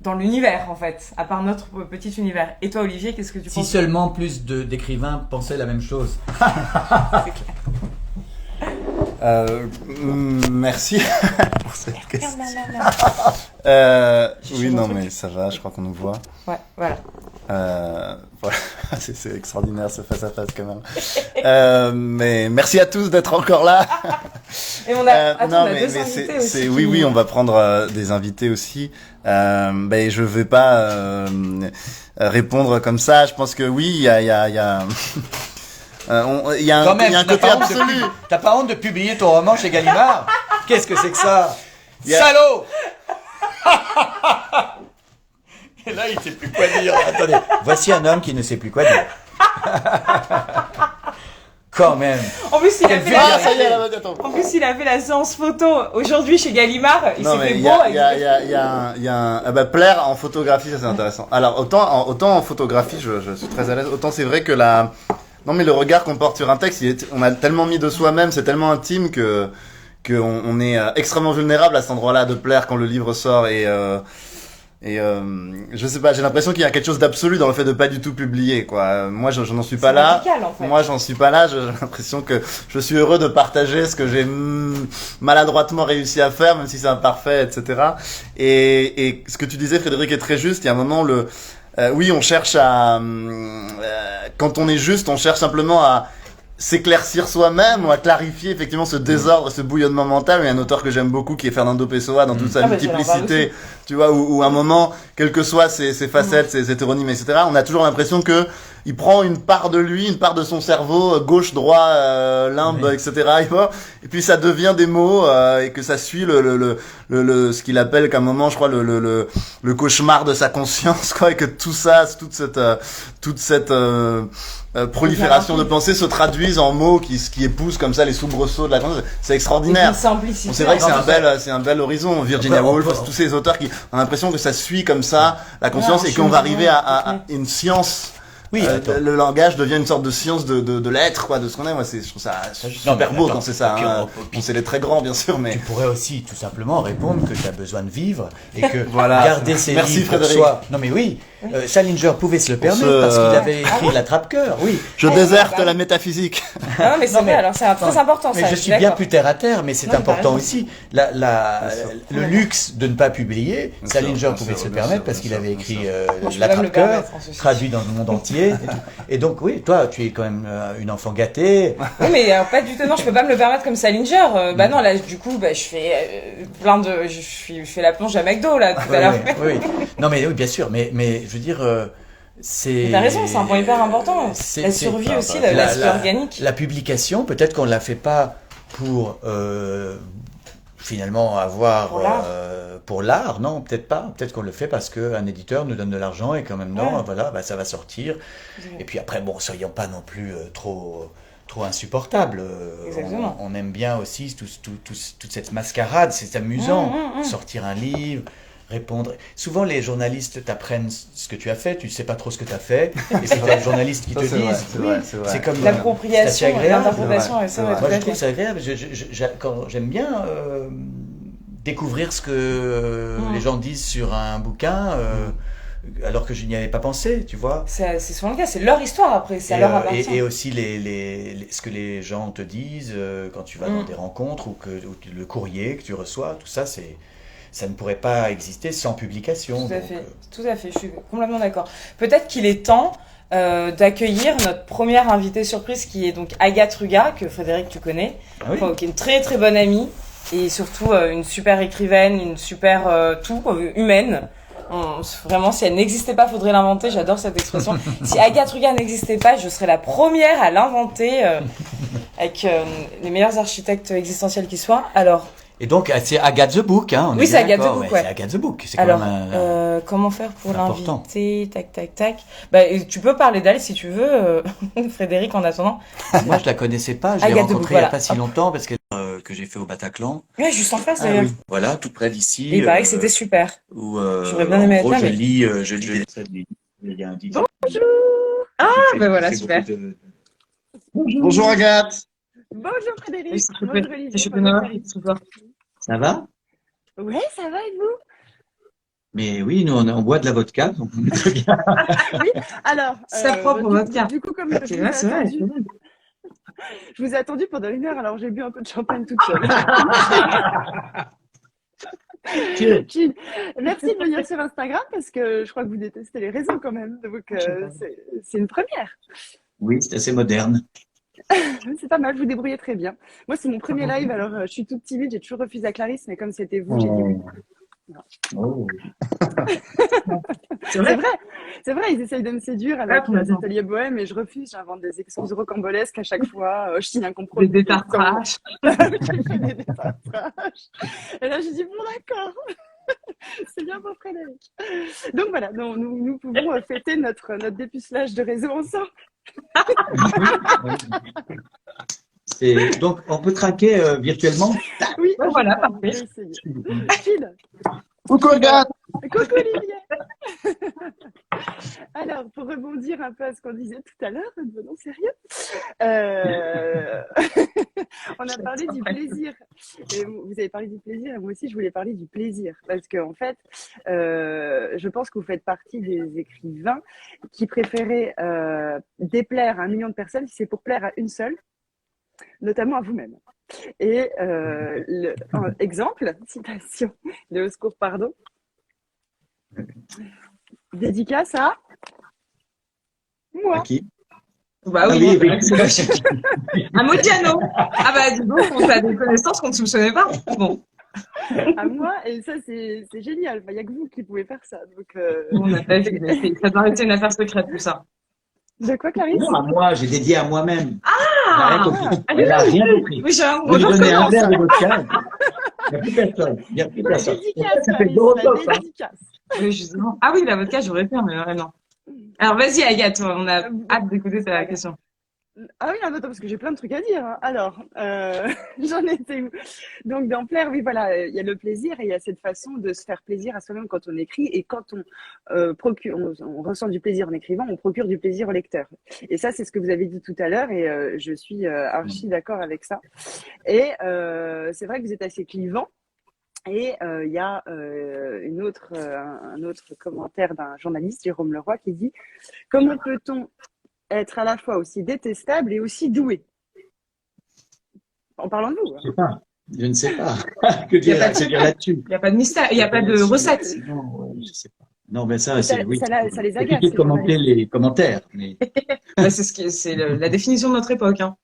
dans l'univers, en fait, à part notre petit univers. Et toi, Olivier, qu'est-ce que tu Si penses? seulement plus d'écrivains pensaient la même chose. C'est clair. Merci pour cette question. Oui, non, mais ça va, je crois qu'on nous voit. Ouais, voilà. Voilà, c'est extraordinaire ce face-à-face quand même. Mais merci à tous d'être encore là. Et on a, attends, non, on a mais deux invités aussi. oui, oui, on va prendre des invités aussi. Ben, je vais pas répondre comme ça. Je pense que oui, il y a il y a un Quand même, côté absolu. T'as pas honte de publier ton roman chez Gallimard? Qu'est-ce que c'est que ça? Yeah. Salaud! Et là, il sait plus quoi dire. Attendez, voici un homme qui ne sait plus quoi dire. Quand même. En plus, il a fait Ah, ça y est, là, attends. En plus, il a fait la séance photo aujourd'hui chez Gallimard. Il Non, s'est mais fait il beau. y a un ah bah, plaire en photographie, ça c'est intéressant. Alors autant en photographie, je suis très à l'aise. Autant c'est vrai que non mais le regard qu'on porte sur un texte, on a tellement mis de soi-même, c'est tellement intime que on est extrêmement vulnérable à cet endroit-là de plaire quand le livre sort et je sais pas, j'ai l'impression qu'il y a quelque chose d'absolu dans le fait de pas du tout publier, quoi. Moi, je n'en suis pas là. Radical, en fait. Moi, j'en suis pas là. J'ai l'impression que je suis heureux de partager ce que j'ai maladroitement réussi à faire, même si c'est imparfait, etc. Et ce que tu disais, Frédéric, est très juste. Il y a un moment, oui, on cherche quand on est juste, on cherche simplement à s'éclaircir soi-même ou à clarifier effectivement ce désordre, ce bouillonnement mental. Il y a un auteur que j'aime beaucoup qui est Fernando Pessoa dans toute sa multiplicité, tu vois, où à un moment, quelles que soient ses facettes, ses hétéronymes, etc., on a toujours l'impression que il prend une part de lui, une part de son cerveau, gauche, droit, limbe, Oui. etc. Et puis ça devient des mots et que ça suit ce qu'il appelle qu'à un moment, je crois, le cauchemar de sa conscience, quoi, et que tout ça, toute cette prolifération de pensées se traduisent en mots qui épousent comme ça les soubresauts de la conscience. C'est extraordinaire. Simplicité. C'est vrai que c'est un bel horizon. Virginia Woolf, tous ces auteurs qui ont l'impression que ça suit comme ça la conscience et qu'on va arriver à une science. Oui, Le langage devient une sorte de science de l'être, quoi, de ce qu'on est. Moi, je trouve ça super beau quand c'est ça. Puis c'est les très grands, bien sûr, mais tu pourrais aussi tout simplement répondre que tu as besoin de vivre et que Voilà. garder ses Merci, livres pour Frédéric. soi. Non mais oui, Salinger pouvait se le permettre se- parce qu'il avait écrit l'attrape-cœur. Oui. je Ah, déserte bah. la métaphysique. Non, mais c'est Non, vrai, mais- alors c'est très important, Mais ça. je suis bien plus terre à terre, mais c'est Non, mais t'as important raison. aussi. Bien Le luxe de ne pas publier, Bien Salinger sûr, pouvait se le bien permettre sûr, parce bien qu'il avait sûr, écrit bien Moi, je peux pas me le l'attrape-cœur, permettre, en ceci. traduit dans le monde entier. Et donc oui, toi, tu es quand même une enfant gâtée. Oui, mais pas du tout, non, je peux pas me le permettre comme Salinger. Bah non, là, du coup, bah, je fais je fais la plonge à McDo, là, tout à l'heure. Oui. Non mais oui, bien sûr, mais je veux dire, c'est. T'as raison, c'est un point hyper important. La survie aussi, la vie organique. La publication, peut-être qu'on ne la fait pas pour finalement avoir Pour l'art. pour l'art, non, peut-être pas. Peut-être qu'on le fait parce qu'un éditeur nous donne de l'argent et qu'en même temps, Ouais. voilà, bah, ça va sortir. Et puis après, bon, soyons pas non plus trop insupportables. Exactement. On aime bien aussi toute cette mascarade, c'est amusant. Sortir un livre, répondre. Souvent, les journalistes t'apprennent ce que tu as fait, tu ne sais pas trop ce que tu as fait, et c'est pas les journalistes qui Ça, te c'est vrai, disent. c'est vrai, c'est vrai. C'est comme L'appropriation, c'est assez agréable. l'interprétation, c'est ouais, vrai. tout Moi, à je trouve fait. ça agréable. J'aime bien découvrir ce que les gens disent sur un bouquin, alors que je n'y avais pas pensé, tu vois. C'est souvent le cas, c'est leur histoire après, c'est à leur appartient. Et aussi ce que les gens te disent quand tu vas dans des rencontres ou le courrier que tu reçois, tout ça, ça ne pourrait pas exister sans publication. Tout à donc, fait, tout à fait, je suis complètement d'accord. Peut-être qu'il est temps d'accueillir notre première invitée surprise qui est donc Agathe Ruga, que Frédéric tu connais, Ah oui. qui est une très très bonne amie et surtout une super écrivaine, une super humaine. Vraiment, si elle n'existait pas, faudrait l'inventer. J'adore cette expression. Si Agathe Ruga n'existait pas, je serais la première à l'inventer avec les meilleurs architectes existentiels qui soient. Alors, Et donc, c'est Agathe the Book, hein. Oui, c'est Agathe the d'accord, Book, ouais. C'est Agathe the Book. C'est quand alors même comment faire pour important. l'inviter? Tac, tac, tac. Bah, tu peux parler d'elle si tu veux, Frédéric, en attendant. Moi, je la connaissais pas. Je l'ai Agathe de rencontrée Book, il n'y a voilà. pas si longtemps parce que j'ai fait au Bataclan. Ouais, juste en face d'ailleurs. Voilà, tout près d'ici. Et il paraît que c'était super. Où, J'aurais bien aimé en être gros, là, mais- je lis des traits de livres. Il y a un Ah, ben voilà, super. Bonjour Agathe. Bonjour Frédéric. Oui, s'il te Bonjour plaît. Élisée. Je suis Bonjour Benoît, Karine. s'il te plaît. Ça va? Ouais, ça va et vous? Mais oui, nous, on boit de la vodka, donc on est très bien. Oui. Alors, C'est propre au vodka. du coup, comme je C'est vous vrai, ai c'est vrai. attendu, je vous ai attendu pendant 1 heure, alors j'ai bu un peu de champagne toute seule. Cheers. Chill. Merci de venir sur Instagram parce que je crois que vous détestez les réseaux quand même. Donc, c'est une première. Oui, c'est assez moderne. C'est pas mal, vous débrouillez très bien. Moi, c'est mon premier live, alors je suis toute timide, j'ai toujours refusé à Clarisse, mais comme c'était vous, j'ai dit oui. Oh. C'est vrai. C'est vrai, ils essayent de me séduire avec complètement. Atelier Bohème et je refuse, j'invente des excuses rocambolesques à chaque fois, je signe un compromis. Des détartrages. Des détartrages. Et là, j'ai dit, bon, d'accord, c'est bien pour Frédéric. Donc voilà, nous pouvons fêter notre dépucelage de réseau ensemble. Donc, on peut traquer virtuellement. Oui, Ouais, voilà, je parfait. vais essayer. Phil. Coucou Agathe. Coucou Olivier. Alors, pour rebondir un peu à ce qu'on disait tout à l'heure, devenons sérieux. On a parlé du plaisir. Et vous avez parlé du plaisir et moi aussi je voulais parler du plaisir. Parce qu'en fait, je pense que vous faites partie des écrivains qui préféraient déplaire à 1 million de personnes si c'est pour plaire à une seule, notamment à vous-même. Et exemple, citation de Au secours, pardon. Dédicace à moi. À qui? Bah Ah oui, oui, c'est logique. Un Modiano. Ah bah dis donc, on a des connaissances qu'on ne soupçonnait pas. Bon, À moi, et ça c'est génial. Il n'y a que vous qui pouvez faire ça. Donc, on n'a pas vu. Ça doit rester une affaire secrète, tout ça. de quoi, Clarisse? Non, à moi, j'ai dédié à moi-même. Ah, Elle a rien compris. oui, j'ai un Vous lui donnez un recommence. verre de vodka. Il n'y a plus personne. Il n'y a plus La personne. dédicace, Ça fait Clarisse, Dorothée, la ça. dédicace. Oui, justement. Ah oui, la vodka, j'aurais pu, mais vraiment. Alors vas-y, Agathe, on a hâte d'écouter ta question. Ah oui, non, attends, parce que j'ai plein de trucs à dire. Hein. Alors, j'en étais où? Donc, dans plaire, oui, voilà, il y a le plaisir et il y a cette façon de se faire plaisir à soi-même quand on écrit et quand on ressent du plaisir en écrivant, on procure du plaisir au lecteur. Et ça, c'est ce que vous avez dit tout à l'heure et je suis archi d'accord avec ça. Et c'est vrai que vous êtes assez clivant. Et il y a un autre commentaire d'un journaliste, Jérôme Leroy, qui dit « Comment peut-on être à la fois aussi détestable et aussi doué ?» En parlant de vous. Je ne sais pas. Je ne sais pas. Que dire là-dessus? Il n'y a pas de mystère, il n'y a pas de recette. Non, je ne sais pas. Non, mais ça, c'est oui. Ça les C'est agace. compliqué de ces commenter journalistes. les commentaires. Mais Bah, c'est la définition de notre époque. Hein.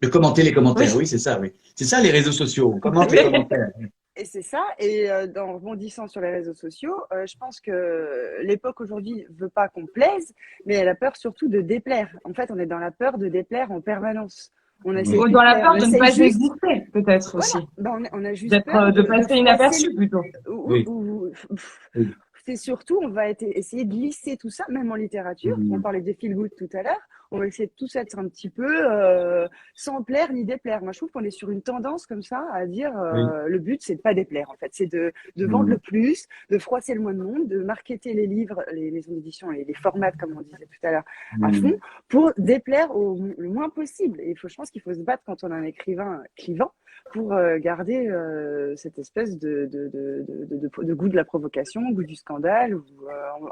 de commenter les commentaires, Oui. oui, c'est ça, oui. C'est ça les réseaux sociaux. On commente les commentaires. Et c'est ça. Et en rebondissant sur les réseaux sociaux, je pense que l'époque aujourd'hui veut pas qu'on plaise, mais elle a peur surtout de déplaire. En fait, on est dans la peur de déplaire en permanence. On essaie Ou de dans la plaire, peur on de ne essaie pas juste- exister, peut-être aussi. Voilà. Ben, on a juste D'être, peur de passer inaperçu plutôt. Oui. Oui. C'est surtout, on va essayer de lisser tout ça, même en littérature. Mhm. On parlait de feel good tout à l'heure. On va essayer de tout être un petit peu sans plaire ni déplaire. Moi, je trouve qu'on est sur une tendance comme ça à dire le but, c'est de pas déplaire. En fait, c'est de vendre le plus, de froisser le moins de monde, de marketer les livres, les maisons d'édition et les formats, comme on disait tout à l'heure, à fond, pour déplaire le moins possible. Et je pense qu'il faut se battre quand on a un écrivain clivant pour garder cette espèce de goût de la provocation, goût du scandale, ou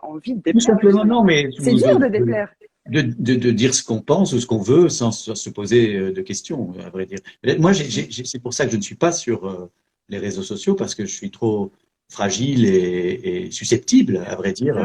envie de Tout déplaire. simplement, non, mais C'est dur de déplaire. de dire ce qu'on pense ou ce qu'on veut sans se poser de questions, à vrai dire. Moi, c'est pour ça que je ne suis pas sur les réseaux sociaux, parce que je suis trop fragile et susceptible, à vrai dire.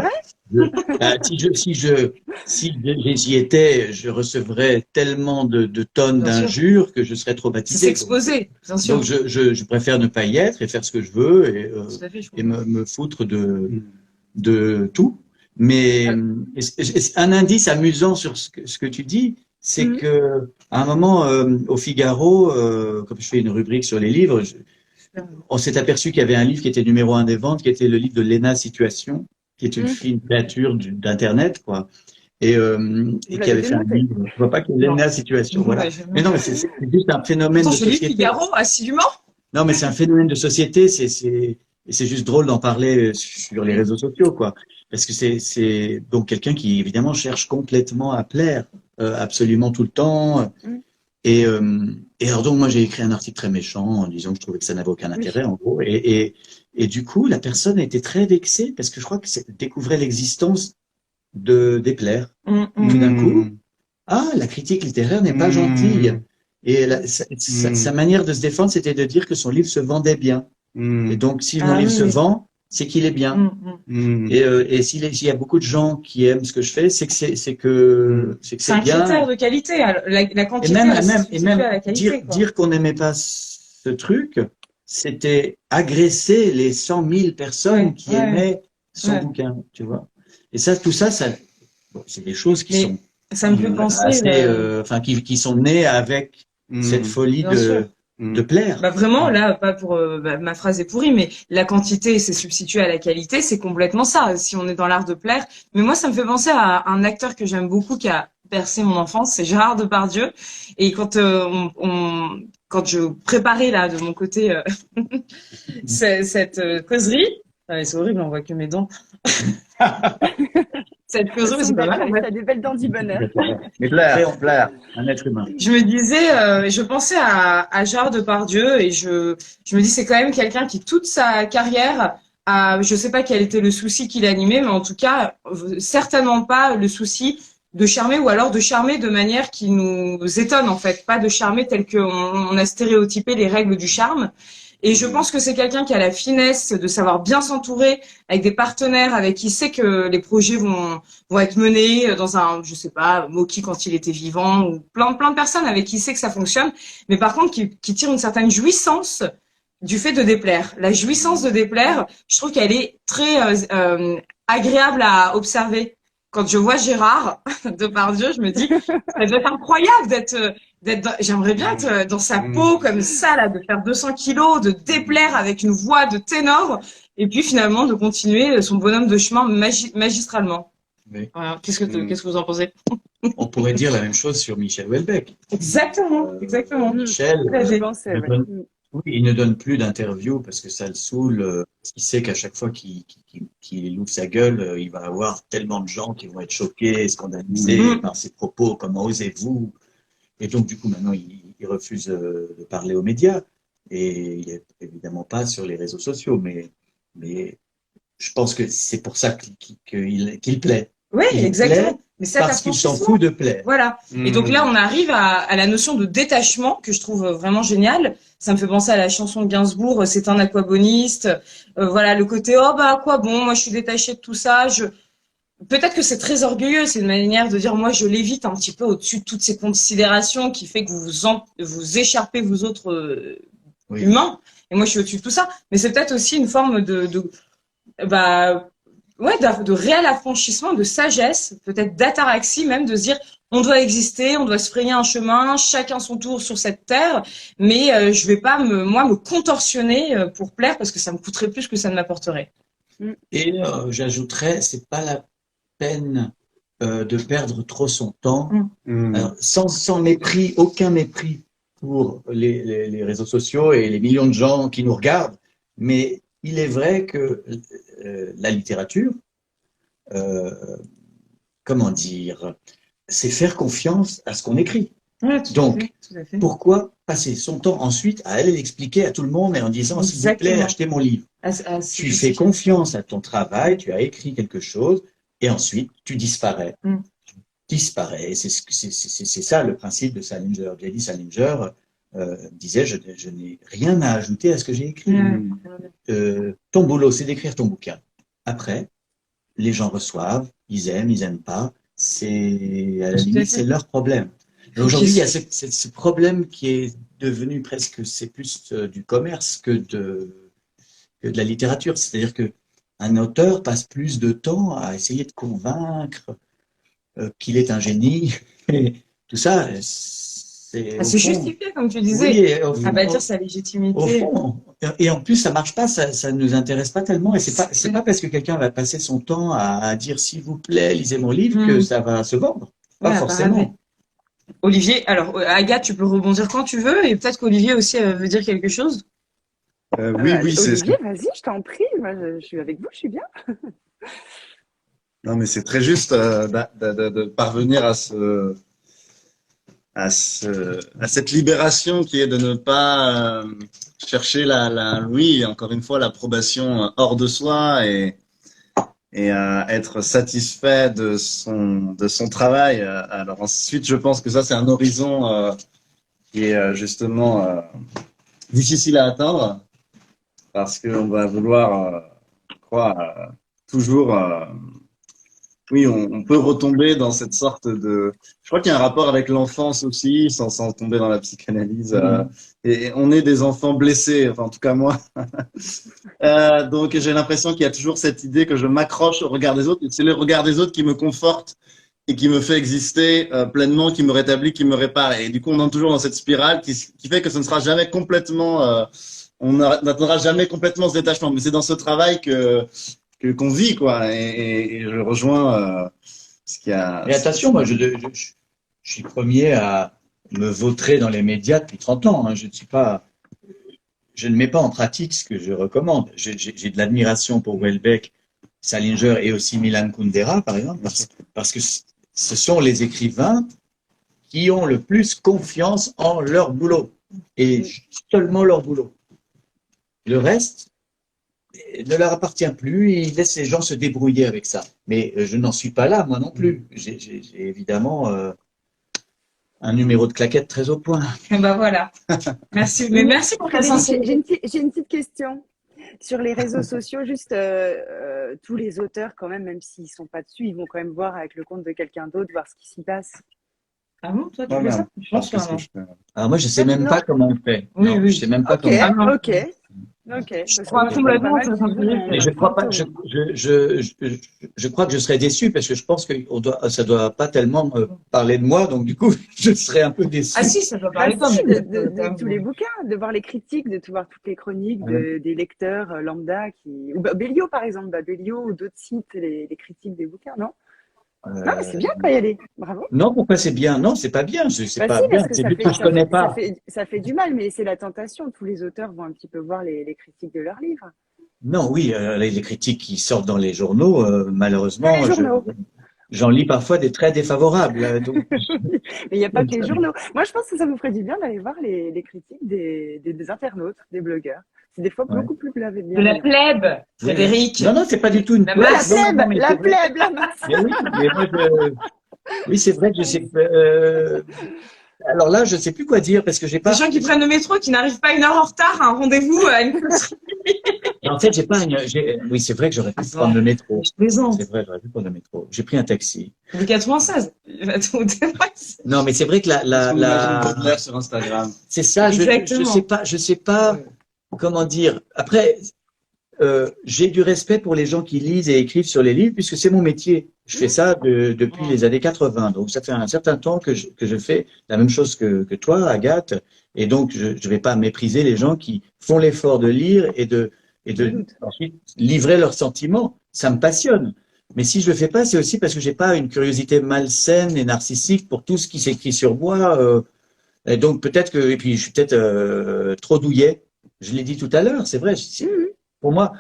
Si j'y étais, je recevrais tellement de tonnes Bien sûr. d'injures que je serais C'est traumatisé. s'exposer, bien sûr. Donc, je préfère ne pas y être et faire ce que je veux et Tout à fait, je et comprends. me foutre de tout. Mais un indice amusant sur ce que tu dis, c'est que à un moment au Figaro, comme je fais une rubrique sur les livres, on s'est aperçu qu'il y avait un livre qui était numéro 1 des ventes, qui était le livre de Léna Situation, qui est une fille, une créature d'internet, quoi, et qui avait fait un livre. Je vois pas qu'il y ait Léna Situation, voilà. Mais non, mais c'est juste un phénomène Pourtant, de je lis société. Figaro assidûment. Non, mais c'est un phénomène de société. C'est Et c'est juste drôle d'en parler sur les réseaux sociaux, quoi. Parce que c'est donc quelqu'un qui, évidemment, cherche complètement à plaire, absolument tout le temps. Mm. Et alors donc, moi, j'ai écrit un article très méchant en disant que je trouvais que ça n'avait aucun intérêt, en gros. Et du coup, la personne a été très vexée parce que je crois que découvrait l'existence de déplaire. Tout d'un coup, la critique littéraire n'est pas gentille. Et sa manière de se défendre, c'était de dire que son livre se vendait bien. Et donc, si mon livre se vend, c'est qu'il est bien. Et s'il y a beaucoup de gens qui aiment ce que je fais, c'est que c'est un bien. critère de qualité. Alors, la quantité, Et même à la qualité, dire qu'on n'aimait pas ce truc, c'était agresser les 100 000 personnes qui aimaient son bouquin, tu vois. Et ça, tout ça, bon, c'est des choses qui sont ça me fait penser assez, qui sont nées avec cette folie de plaire. Bah vraiment, là, pas pour ma phrase est pourrie, mais la quantité c'est substitué à la qualité, c'est complètement ça. Si on est dans l'art de plaire, mais moi ça me fait penser à un acteur que j'aime beaucoup qui a bercé mon enfance, c'est Gérard Depardieu. Et quand quand je préparais là de mon côté cette causerie, c'est horrible, on voit que mes dents. Cette causerie, c'est pas mal. T'as des belles dents du bonheur. Mais plaire, un être humain. Je me disais, je pensais à Gérard Depardieu et je me dis c'est quand même quelqu'un qui toute sa carrière je sais pas quel était le souci qu'il animait, mais en tout cas certainement pas le souci de charmer ou alors de charmer de manière qui nous étonne en fait, pas de charmer tel qu'on a stéréotypé les règles du charme. Et je pense que c'est quelqu'un qui a la finesse de savoir bien s'entourer avec des partenaires avec qui il sait que les projets vont être menés dans un, je sais pas, Moki quand il était vivant ou plein de personnes avec qui il sait que ça fonctionne. Mais par contre, qui tire une certaine jouissance du fait de déplaire. La jouissance de déplaire, je trouve qu'elle est très agréable à observer. Quand je vois Gérard Depardieu, je me dis, ça doit être incroyable j'aimerais bien être dans sa peau comme ça, là, de faire 200 kilos, de déplaire avec une voix de ténor, et puis finalement de continuer son bonhomme de chemin magistralement. Oui. Voilà. Qu'est-ce que vous en pensez? On pourrait dire la même chose sur Michel Houellebecq. Exactement. Michel, je pensais, il ne donne plus d'interviews parce que ça le saoule. Il sait qu'à chaque fois qu'il ouvre sa gueule, il va avoir tellement de gens qui vont être choqués, scandalisés par ses propos. Comment osez-vous? Et donc, du coup, maintenant, il refuse de parler aux médias. Et il n'est évidemment pas sur les réseaux sociaux. Mais je pense que c'est pour ça qu'il plaît. Oui, exactement. Mais parce qu'il s'en fout de plaire. Voilà. Et donc là, on arrive à la notion de détachement que je trouve vraiment géniale. Ça me fait penser à la chanson de Gainsbourg, c'est un aquaboniste. Voilà, le côté, oh bah quoi, bon, moi je suis détaché de tout ça. Peut-être que c'est très orgueilleux, c'est une manière de dire, moi je l'évite un petit peu au-dessus de toutes ces considérations qui fait que vous écharpez vous autres humains. Et moi je suis au-dessus de tout ça. Mais c'est peut-être aussi une forme de réel affranchissement, de sagesse, peut-être d'ataraxie même, de se dire on doit exister, on doit se frayer un chemin, chacun son tour sur cette terre, mais je vais pas me contorsionner pour plaire parce que ça me coûterait plus que ça ne m'apporterait. Et j'ajouterais, c'est pas la peine de perdre trop son temps, sans mépris, aucun mépris pour les réseaux sociaux et les millions de gens qui nous regardent, mais il est vrai que la littérature, comment dire, c'est faire confiance à ce qu'on écrit. Ouais, donc, pourquoi passer son temps ensuite à aller l'expliquer à tout le monde et en disant, s'il vous plaît, achetez mon livre. Tu fais confiance à ton travail, tu as écrit quelque chose, et ensuite, tu disparais. Tu disparais. C'est ça le principe de Salinger. J.D. Salinger disait, je n'ai rien à ajouter à ce que j'ai écrit. Ton boulot, c'est d'écrire ton bouquin. Après, les gens reçoivent, ils aiment pas. À la limite, c'est leur problème. Aujourd'hui, il y a ce problème qui est devenu presque, c'est plus du commerce que de la littérature. C'est-à-dire qu'un auteur passe plus de temps à essayer de convaincre qu'il est un génie. Et tout ça, c'est justifié, comme tu disais, à bâtir sa légitimité. Au fond. Et en plus, ça marche pas, ça nous intéresse pas tellement. Et c'est pas parce que quelqu'un va passer son temps à dire s'il vous plaît, lisez mon livre que ça va se vendre. Pas forcément. Olivier, alors Agathe, tu peux rebondir quand tu veux, et peut-être qu'Olivier aussi veut dire quelque chose. Oui, oui, c'est Olivier, vas-y, je t'en prie. Moi, je suis avec vous, je suis bien. non, mais c'est très juste de parvenir à cette libération qui est de ne pas chercher oui, encore une fois, l'approbation hors de soi et être satisfait de son travail. Alors ensuite, je pense que ça, c'est un horizon qui est justement difficile à atteindre parce qu'on va vouloir, je crois, toujours oui, on peut retomber dans cette sorte de. Je crois qu'il y a un rapport avec l'enfance aussi, sans tomber dans la psychanalyse. Et on est des enfants blessés, enfin en tout cas moi. Donc j'ai l'impression qu'il y a toujours cette idée que je m'accroche au regard des autres. Et c'est le regard des autres qui me conforte et qui me fait exister pleinement, qui me rétablit, qui me répare. Et du coup, on entre toujours dans cette spirale qui fait que ce ne sera jamais complètement. On n'atteindra jamais complètement ce détachement. Mais c'est dans ce travail qu'on vit, quoi. Et je rejoins ce qu'il y a. Mais attention, moi, je suis premier à me vautrer dans les médias depuis 30 ans. Hein. Je ne mets pas en pratique ce que je recommande. J'ai de l'admiration pour Houellebecq, Salinger et aussi Milan Kundera, par exemple, parce que ce sont les écrivains qui ont le plus confiance en leur boulot. Et seulement leur boulot. Le reste ne leur appartient plus, ils laissent les gens se débrouiller avec ça. Mais je n'en suis pas là, moi non plus. J'ai évidemment un numéro de claquette très au point. Et ben voilà. Merci, mais merci pour ta sincérité. J'ai une petite question. Sur les réseaux sociaux, juste tous les auteurs, quand même s'ils ne sont pas dessus, ils vont quand même voir avec le compte de quelqu'un d'autre, voir ce qui s'y passe. Ah bon, toi, tu fais ça? Je pense que non. Alors moi, je ne sais même pas comment on fait. Oui, non, oui. Je sais même pas comment on fait. Ok. Je crois complètement que mais je crois pas. Je crois que je serais déçu parce que je pense que ça doit pas tellement parler de moi, donc du coup, je serais un peu déçu. Ah si, ça doit parler de tous les bouquins, de voir les critiques, de voir toutes les chroniques des lecteurs lambda ou Béliot par exemple, Béliot ou d'autres sites, les critiques des bouquins, non? Non, mais c'est bien quand y aller. Bravo. Non, pourquoi c'est bien? Non, c'est pas bien. C'est pas si, bien. parce C'est que du tout, je connais pas. Ça fait du mal, mais c'est la tentation. Tous les auteurs vont un petit peu voir les critiques de leurs livres. Non, oui, les critiques qui sortent dans les journaux, malheureusement, j'en lis parfois des très défavorables. Donc... mais il n'y a pas que les journaux. Moi, je pense que ça vous ferait du bien d'aller voir les critiques des internautes, des blogueurs. C'est des fois beaucoup plus bien. De la plèbe, Frédéric. Non, c'est pas du tout une plèbe. La plèbe, la masse. Oui, c'est vrai que je sais. Alors là, je sais plus quoi dire parce que j'ai pas. Des gens qui prennent le métro, qui n'arrivent pas 1 heure en retard à un rendez-vous à une En fait, j'ai pas Oui, c'est vrai que j'aurais pu prendre le métro. Je plaisante. C'est vrai, j'aurais pu prendre le métro. J'ai pris un taxi. Le 96. Non, mais c'est vrai que la sur Instagram. C'est ça. Je sais pas comment dire. Après, j'ai du respect pour les gens qui lisent et écrivent sur les livres puisque c'est mon métier. Je fais ça depuis les années 80. Donc, ça fait un certain temps que je fais la même chose que toi, Agathe. Et donc, je vais pas mépriser les gens qui font l'effort de lire et de ensuite livrer leurs sentiments. Ça me passionne. Mais si je le fais pas, c'est aussi parce que j'ai pas une curiosité malsaine et narcissique pour tout ce qui s'écrit sur moi. Et donc, peut-être et puis je suis peut-être trop douillet. Je l'ai dit tout à l'heure, c'est vrai. Pour moi,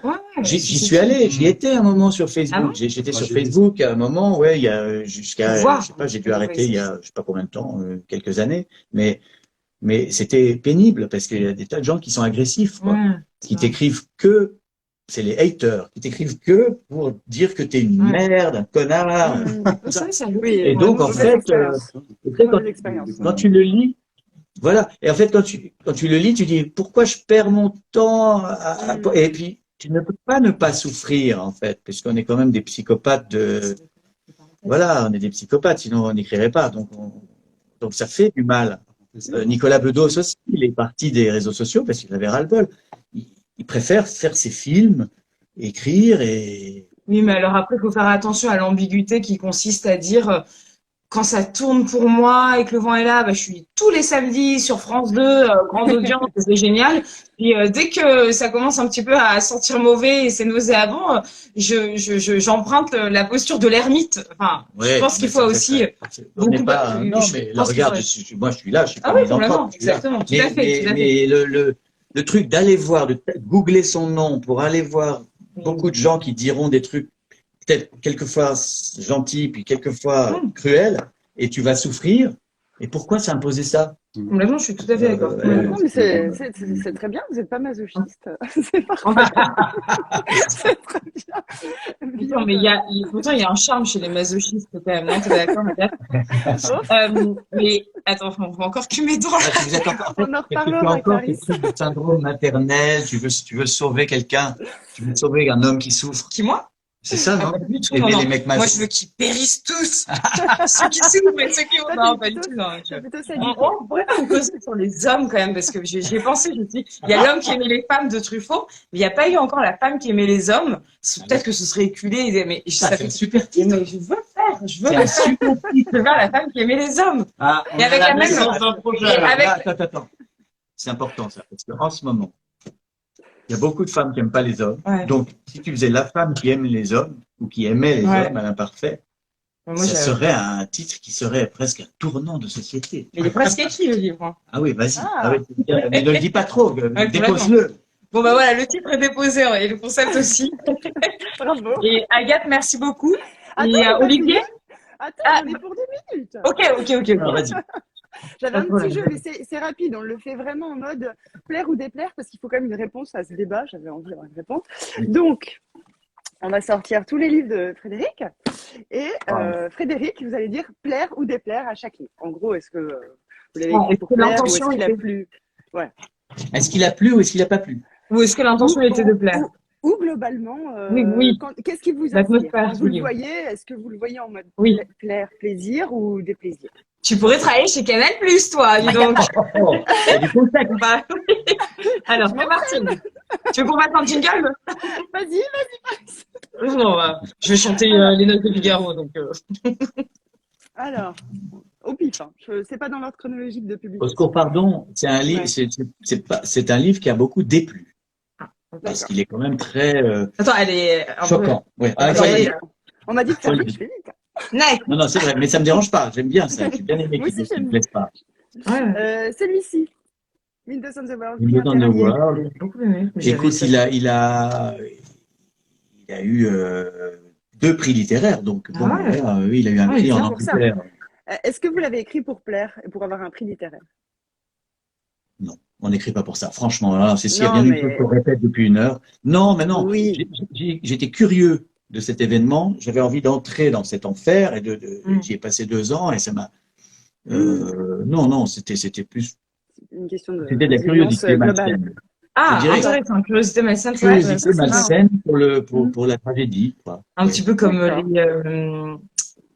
j'y suis allé, j'y étais un moment sur Facebook. J'étais sur Facebook à un moment, il y a je sais pas, j'ai dû arrêter il y a je sais pas combien de temps, quelques années, mais c'était pénible parce qu'il y a des tas de gens qui sont agressifs, qui t'écrivent c'est les haters, qui t'écrivent que pour dire que t'es une merde, un connard. Et donc en fait, quand tu le lis, voilà. Et en fait, quand tu le lis, tu dis pourquoi je perds mon temps et puis tu ne peux pas ne pas souffrir en fait, puisqu'on est quand même des psychopathes voilà, on est des psychopathes, sinon on n'écrirait pas. Donc ça fait du mal. Nicolas Bedos aussi, il est parti des réseaux sociaux parce qu'il avait ras-le-bol. Il préfère faire ses films, écrire et. Oui, mais alors après, il faut faire attention à l'ambiguïté qui consiste à dire. Quand ça tourne pour moi et que le vent est là, je suis tous les samedis sur France 2, grande audience, c'est génial. Et dès que ça commence un petit peu à sentir mauvais et c'est nauséabond, j'emprunte la posture de l'ermite. Enfin, je pense qu'il faut aussi. Non, mais là, regarde, moi je suis là, je suis pas mis en forme. Exactement, tout à fait. Mais le truc d'aller voir, de googler son nom pour aller voir beaucoup de gens qui diront des trucs peut-être quelquefois gentils, puis quelquefois cruels, et tu vas souffrir. Et pourquoi s'imposer ça? Complètement, je suis tout à fait d'accord. Non, mais c'est très bien, vous n'êtes pas masochiste. C'est parfait. C'est très bien. Non, mais pourtant, il y a un charme chez les masochistes quand même. Non, t'es d'accord, madame? Mais attends, on va encore cumer dans Ah, tu vous êtes encore, On en tu reparlera as avec encore Clarisse. ce truc de syndrome maternel, tu veux sauver quelqu'un, tu veux sauver un homme qui souffre. Qui, moi? C'est ça, Ah, non? pas du tout, Aimer non, les non. mecs Moi, masochistes. je veux qu'ils périssent tous. Ceux qui souffrent et ceux qui ont. Non, pas du tout, non. C'est plutôt ça. On pourrait faire une cause sur les hommes quand même, parce que j'y ai pensé, je me suis dit, il y a l'homme qui aimait les femmes de Truffaut, mais il n'y a pas eu encore la femme qui aimait les hommes. Peut-être que ce serait éculé, mais Ça ça fait fait un super titre. mais je veux faire, je veux C'est le un faire. super titre. Je veux faire la femme qui aimait les hommes. Ah, Et avec la même- projet. et avec- Attends. C'est important ça, parce qu'en ce moment, il y a beaucoup de femmes qui n'aiment pas les hommes. Ouais. Donc, si tu faisais la femme qui aime les hommes, ou qui aimait les Ouais. hommes à l'imparfait, Moi, ça j'ai- serait un titre qui serait presque un tournant de société. Mais il est presque écrit, le livre. Hein. Ah oui, vas-y. Ah. Ah oui, mais ne le dis pas trop, dépose-le. Bon, bah voilà, le titre est déposé hein, et le concept aussi. Bravo. Et Agathe, merci beaucoup. Attends, Et on va Olivier? filmer. Attends, on est pour 10 minutes. Ok. Alors, vas-y. J'avais un Pas de petit jeu, problème. mais c'est rapide. On le fait vraiment en mode plaire ou déplaire, parce qu'il faut quand même une réponse à ce débat. J'avais envie d'avoir une réponse. Oui. Donc, on va sortir tous les livres de Frédéric. Et Ah. Frédéric, vous allez dire plaire ou déplaire à chaque livre. En gros, est-ce que vous l'avez Ah, écrit est-ce pour que plaire ou l'intention est-ce qu'il a était- plu Est-ce qu'il a plu ou est-ce qu'il n'a pas plu? Ou est-ce que l'intention était de plaire? Ou globalement, Oui. qu'est-ce qui vous inspire? L'atmosphère Quand du vous le livre. voyez, est-ce que vous le voyez en mode Oui. plaire, plaisir ou déplaisir? Tu pourrais travailler chez Canal+, toi, dis donc. Oh, il y a du contact. Bah, oui. Alors, c'est parti. Tu veux qu'on fasse un jingle? Vas-y. Non, bah, je vais chanter les notes de Figaro, donc. Alors, au pif, hein. C'est pas dans l'ordre chronologique de Au publication. secours, pardon, c'est un livre, Ouais. c'est un livre qui a beaucoup déplu. Parce D'accord. qu'il est quand même très Attends, elle est un peu... choquant. Ouais. Ah, Attends, ça y est. elle est- On m'a dit de faire Oui. vite, je fais vite. Nice. Non, c'est vrai, mais ça me dérange pas. J'aime bien ça. J'ai bien aimé Moi qu'il aussi, ne j'aime me plaise pas. Ouais. Celui-ci, Windows on the World. Windows on the Interlié. World. J'ai beaucoup aimé. mais Écoute, j'avais- il a eu 2 prix littéraires, donc bon, Ah ouais. voilà, oui, il a eu un Ah, prix bien en pour ça. Angleterre. Est-ce que vous l'avez écrit pour plaire et pour avoir un prix littéraire? Non, on n'écrit pas pour ça. Franchement, là, c'est s'il y a Non, bien une mais- chose qu'on répète depuis 1 heure. Non, mais non. Oui. J'étais curieux de cet événement. J'avais envie d'entrer dans cet enfer et Mm. j'y ai passé 2 ans et ça m'a. Non, c'était plus. Une question de C'était de la résilience curiosité globale. malsaine. Ah, Je dirais- intéressant. Curiosité malsaine. Curiosité c'est marrant. malsaine Mm. pour la tragédie, quoi. Un petit peu comme D'accord. les...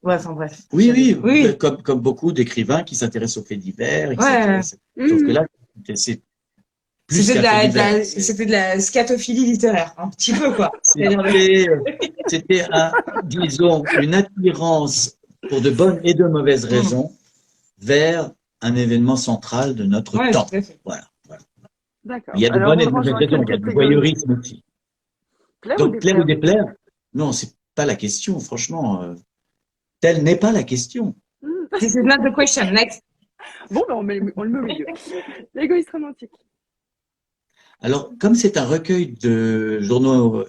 Ouais, enfin bref. Oui, comme beaucoup d'écrivains qui s'intéressent aux faits divers, etc. Ouais. Sauf que Mhm. là, c'est plus C'était de qu'un la, fait de la- divers. C'est- c'était de la scatophilie littéraire, un petit peu quoi. C'est-à-dire le- C'était disons, une attirance pour de bonnes et de mauvaises raisons vers un événement central de notre Ouais, temps. tout à fait. Voilà. D'accord. Il y a de Alors, bonnes et on de range mauvaises dans raisons. quelle Il y a du catégorie? voyeurisme aussi. Plaire ou Donc, plaire ou déplaire? déplaire? Non, c'est pas la question, franchement. Telle n'est pas la question. This is not the question. Next. Bon, ben on le met au milieu. L'égoïste romantique. Alors, comme c'est un recueil de journaux,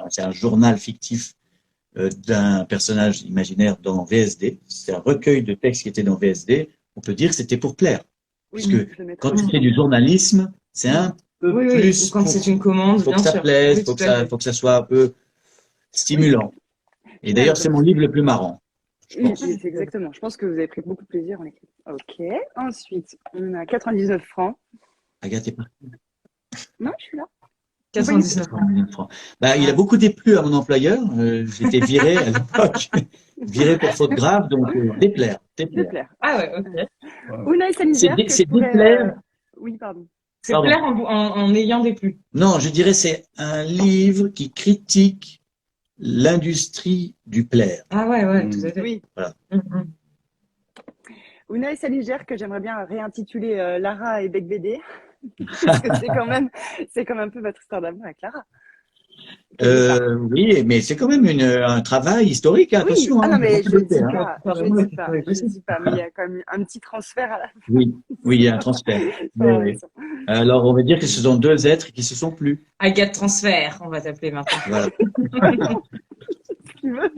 c'est un journal fictif d'un personnage imaginaire dans VSD, c'est un recueil de textes qui était dans VSD, on peut dire que c'était pour plaire. Oui, Puisque je le mettrai Quand au tu milieu. fais du journalisme, c'est un peu Oui, oui. plus. Ou quand c'est une commande, faut bien que ça sûr. plaise, Oui, faut tout à fait. que ça soit un peu stimulant. Et d'ailleurs, c'est mon livre le plus marrant. Je Oui, pense. c'est exactement. Je pense que vous avez pris beaucoup de plaisir en écrit. Ok. Ensuite, on a 99 francs. Agathe est pas. Non, je suis là. 99 francs. 99 francs. Bah, il a beaucoup déplu à mon employeur. J'étais viré à l'époque, viré pour faute grave, donc déplaire. Déplaire. Ah ouais, ok. Unai Salinger. C'est que c'est je pourrais, déplaire. Oui, pardon. C'est Pardon. plaire en ayant des plus. Non, je dirais c'est un livre qui critique l'industrie du plaire. Ah ouais, tout à fait. Oui. Mhm. Unai Salinger, que j'aimerais bien réintituler Lara et Bec BD. Parce que c'est quand même un peu votre histoire d'amour avec Lara. Oui, mais c'est quand même un travail historique, hein, Oui, attention. ah Hein, non, mais beaucoup je de ne dis hein. pas, je Moi, dis pas, oui, je dis pas, mais il y a quand même un petit transfert à la fin oui, oui, il y a un transfert. sur Oui, la oui. relation. Alors, on va dire que ce sont deux êtres qui se sont plus. Agathe Transfert, on va t'appeler maintenant. Voilà. Ce qu'il veut.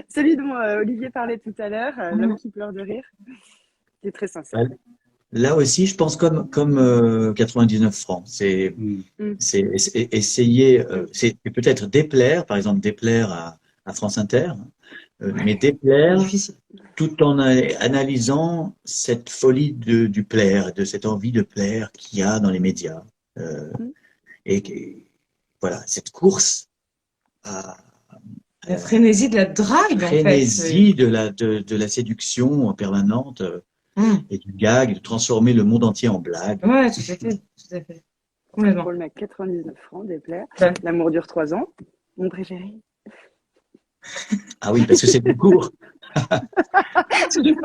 Celui dont Olivier parlait tout à l'heure, l'homme qui pleure de rire, qui est très sincère. Là aussi, je pense comme 99 francs. Mm. C'est essayer, c'est peut-être déplaire, par exemple déplaire à France Inter, mais déplaire Difficile. tout en analysant cette folie du plaire, de cette envie de plaire qu'il y a dans les médias. Et voilà, cette course à La frénésie de la drague, en fait. frénésie de la séduction permanente et du gag, de transformer le monde entier en blague. Ouais, tout à fait. Tout à fait. Complètement. Pour le mec, 99 francs, déplaire. Ouais. L'amour dure 3 ans. Mon préféré. Ah oui, parce que c'est plus court.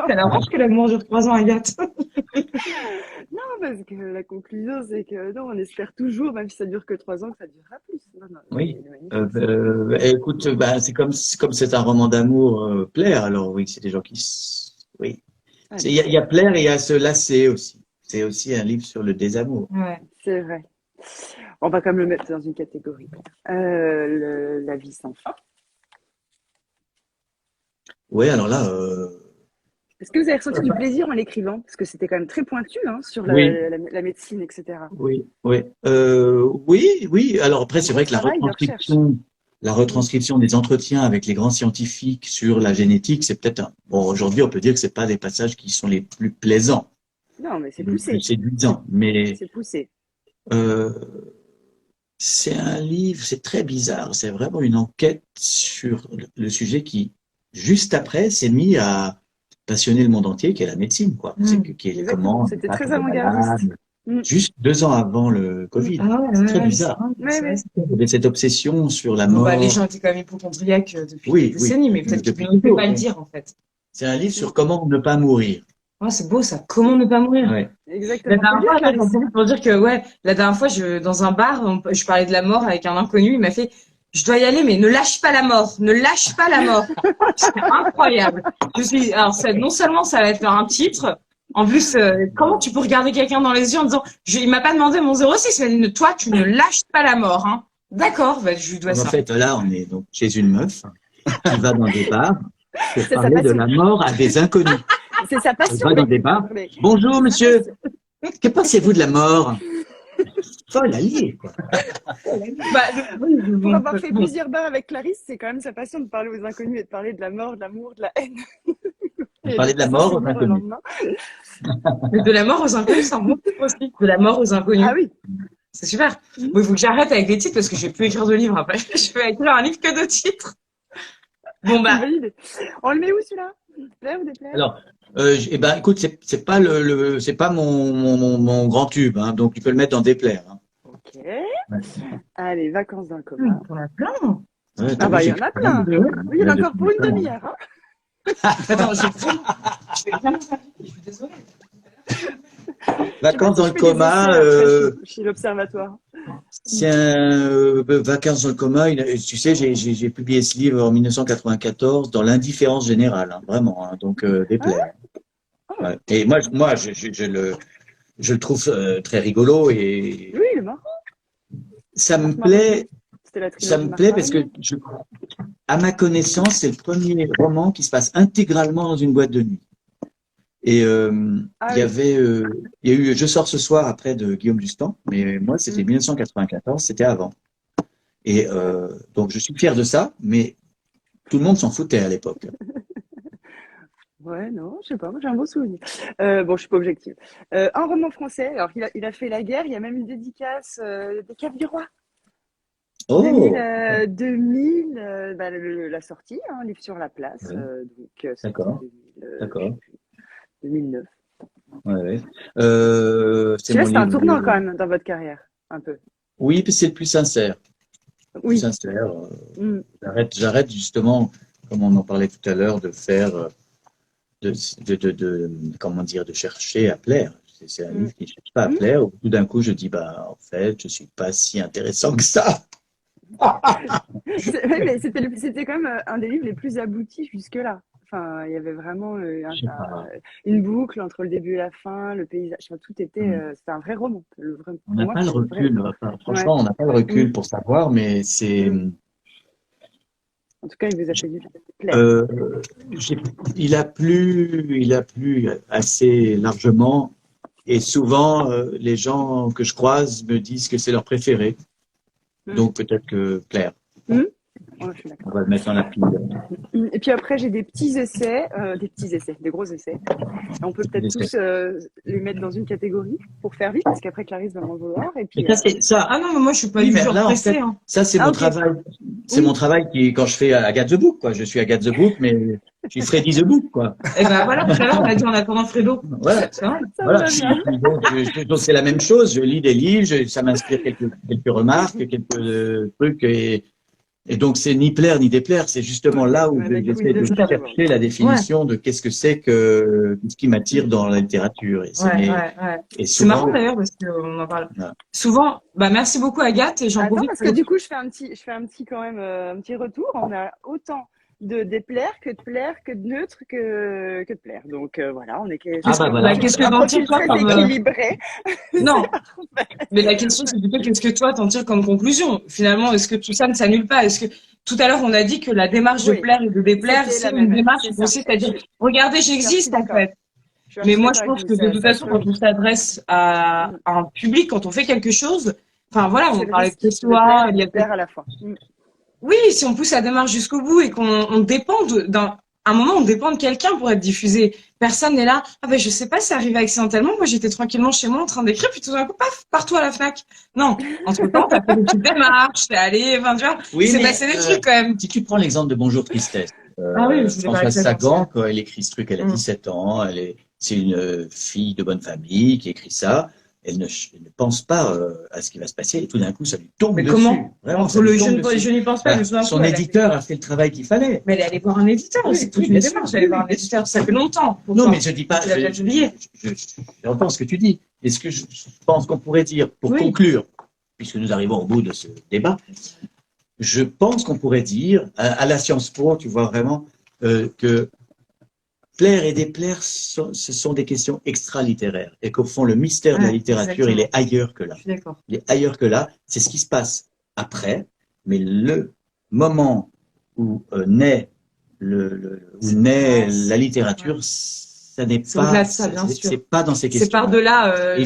Elle arrange que l'amour dure 3 ans, Agathe. Non, parce que la conclusion, c'est que non, on espère toujours, même si ça dure que 3 ans, que ça durera plus. Non, Oui. magnifique. Écoute, bah, c'est comme c'est un roman d'amour, plaire. Alors oui, c'est des gens qui, oui. Il y a plaire et il y a se lasser aussi. C'est aussi un livre sur le désamour. Ouais. C'est vrai. On va quand même le mettre dans une catégorie. La vie sans fin. Oui, alors là, Est-ce que vous avez ressenti du plaisir en l'écrivant? Parce que c'était quand même très pointu hein, sur oui. la médecine, etc. Oui, oui. Oui. Alors après, c'est vrai que la retranscription des entretiens avec les grands scientifiques sur la génétique, c'est peut-être bon, aujourd'hui, on peut dire que c'est pas des passages qui sont les plus plaisants. Non, mais c'est les poussé. plus séduisants. Mais c'est poussé. C'est un livre, c'est très bizarre. C'est vraiment une enquête sur le sujet qui, juste après, s'est mis à passionner le monde entier, qui est la médecine, quoi. Qui est comment. C'était très avant-gardiste. Juste 2 ans avant le Covid. C'est très bizarre. Il y avait cette obsession sur la mort. Bah, les gens étaient quand même hypochondriaques depuis des décennies, mais peut-être qu'ils ne pouvaient pas le dire, en fait. C'est un livre sur comment ne pas mourir. Oh, c'est beau ça, comment ne pas mourir. Ouais. Exactement. La dernière fois, pour dire que ouais, la dernière fois, dans un bar, je parlais de la mort avec un inconnu, il m'a fait, je dois y aller, mais ne lâche pas la mort, ne lâche pas la mort. C'est incroyable. Alors non seulement ça va être un titre, en plus, comment tu peux regarder quelqu'un dans les yeux en disant, il m'a pas demandé mon 06, il m'a dit, toi, tu ne lâches pas la mort, hein. D'accord, bah, je lui dois ça. En fait, là, on est donc chez une meuf qui va dans des bars pour parler de la mort à des inconnus. C'est sa passion. Elle va dans des bars. Bonjour, monsieur. Que pensez-vous de la mort? Faut la lier, quoi. Pour avoir fait plusieurs bars avec Clarisse, c'est quand même sa passion de parler aux inconnus et de parler de la mort, de l'amour, de la haine. Parler de la mort aux inconnus. Mais de la mort aux inconnus, c'est un bon titre aussi. De la mort aux inconnus. Ah oui. C'est super. Bon, il faut que j'arrête avec les titres parce que je vais plus écrire de livres après. Je vais écrire un livre que de titres. Bon, bah. On le met où celui-là? Plaire ou déplaire? Alors, écoute, c'est pas c'est pas mon grand tube, hein, donc tu peux le mettre dans déplaire. Hein. Ok. Ouais. Allez, vacances dans le coma. Il y en a plein. Ouais, il y en a plein. Oui, il y en a encore pour une demi-heure. Hein. Attends, je vais vraiment faire. Je suis désolée. Vacances dans le coma. Chez l'Observatoire. Tiens, Vacances dans le coma. Tu sais, j'ai publié ce livre en 1994 dans l'indifférence générale, hein, vraiment. Hein, donc déplaire. Ouais. Et moi, je le trouve très rigolo et. Oui, il est marrant. Ça me plaît. Ça me plaît parce que, à ma connaissance, c'est le premier roman qui se passe intégralement dans une boîte de nuit. Et il y a eu Je sors ce soir après de Guillaume Dustan, mais moi c'était 1994, c'était avant. Et donc je suis fier de ça, mais tout le monde s'en foutait à l'époque. Ouais, non, je sais pas, moi j'ai un beau souvenir. Bon, je suis pas objective. Un roman français, alors il a fait la guerre, il y a même une dédicace des Caves du Roi. Oh 2000, la sortie, hein, livre sur la place. Donc, d'accord. 2009. Ouais. C'est un tournant quand même dans votre carrière, un peu. Oui, puis c'est le plus sincère. Oui. Plus sincère. J'arrête justement, comme on en parlait tout à l'heure, de faire, comment dire, de chercher à plaire. C'est un livre qui ne cherche pas à plaire. Tout d'un coup, je dis, en fait, je suis pas si intéressant que ça. Ouais, mais c'était quand même un des livres les plus aboutis jusque-là. Enfin, il y avait vraiment Je sais pas. une boucle entre le début et la fin, le paysage, enfin, tout était, Hmm. c'était un vrai roman. On Pour n'a moi, pas le c'est le vrai. recul, enfin, Ouais. franchement, on n'a pas le Mm, recul pour savoir, mais c'est. mm. En tout cas, il vous a fait du plaire. Euh, j'ai- il a plu assez largement, et souvent, les gens que je croise me disent que c'est leur préféré. Mm, Donc peut-être que Claire, mm. Ouais, je suis on d'accord. va le mettre dans la pile. Et puis après, j'ai des petits essais, des gros essais. On peut peut-être tous les mettre dans une catégorie pour faire vite, parce qu'après Clarisse va m'en vouloir. Et Mais puis, ça, c'est ça. Ah non, mais moi, je suis pas Oui, du mais genre là, en pressée, fait, hein. ça, c'est ah, mon ok. travail. C'est mon Oui, travail qui, quand je fais Agathe the Book, quoi. Je suis Agathe the Book, mais je suis Freddy the Book, quoi. Et ben voilà, tout à l'heure, on a dit en attendant Fredo. Voilà. C'est vrai. ça me Voilà. va bien. Donc c'est la même chose. Je lis des livres, ça m'inspire quelques remarques, quelques trucs, et donc c'est ni plaire ni déplaire. C'est justement là où Ouais, d'accord, oui, j'essaie de c'est ça, je vois. chercher la Ouais, définition de qu'est-ce que c'est que ce qui m'attire dans la littérature. ouais. Et C'est souvent, marrant d'ailleurs parce qu'on en parle voilà. souvent. Bah, merci beaucoup, Agathe, et j'en Attends, profite parce que pour. du coup, je fais un petit quand même un petit retour. On a autant de déplaire que de plaire, que de neutre, que de plaire. Donc voilà, Ah bah voilà. Qu'est-ce que un t'en tires, profil toi, très comme. équilibré. Non, mais la question, c'est plutôt qu'est-ce que toi, t'en tires comme conclusion? Finalement, est-ce que tout ça ne s'annule pas? Est-ce que tout à l'heure, on a dit que la démarche de Oui, plaire et de déplaire, c'était c'est la une même. démarche C'est qui ça. consiste à dire, regardez, Je suis archi j'existe, en d'accord. fait. Je suis Mais archi moi, je d'accord avec pense vous. que de toute Ça façon, se. quand on s'adresse à un public, quand on fait quelque chose, enfin voilà, C'est on le parlait risque de de plaire soi, et il de y a déplaire à la fois. oui, si on pousse la démarche jusqu'au bout et qu'on dépend d'un un moment, on dépend de quelqu'un pour être diffusé. Personne n'est là. Ah ben je sais pas, c'est arrivé accidentellement. Moi j'étais tranquillement chez moi en train d'écrire, puis tout d'un coup, paf, partout à la Fnac. Non, entre temps, t'as fait des petites démarches, t'es allé, enfin tu vois, il Oui, s'est mais passé des trucs quand même. si tu prends l'exemple de Bonjour Tristesse, Ah oui, je voulais parler de Françoise ça, j'en Sagan, sais. quand elle écrit ce truc, elle a Mm. 17 ans, c'est une fille de bonne famille qui écrit ça. Elle ne pense pas à ce qui va se passer et tout d'un coup, ça lui tombe Mais dessus. comment? Vraiment, Entre ça lui le tombe dessus. je n'y pense pas, mais Voilà. tout d'un coup, Son éditeur a fait le travail qu'il fallait. mais elle est allée voir un éditeur, Oui, c'est toute oui, une bien sûr, démarche d'aller oui, voir un bien éditeur. Ça fait longtemps. Non, Pourtant. mais je dis pas, Tu l'as déjà publié. j'entends ce que tu dis. Et ce que je pense qu'on pourrait dire pour Oui. conclure, puisque nous arrivons au bout de ce débat, je pense qu'on pourrait dire, à la Sciences Po, tu vois vraiment, que plaire et déplaire, ce sont des questions extra-littéraires. Et qu'au fond, le mystère de la Ouais, littérature, il exactement. est ailleurs que là. Je suis d'accord. Il est ailleurs que là. C'est ce qui se passe après. Mais le moment où où naît la littérature, ça n'est C'est au-delà pas, de ça, bien sûr. c'est pas dans ces C'est questions. par-delà. Il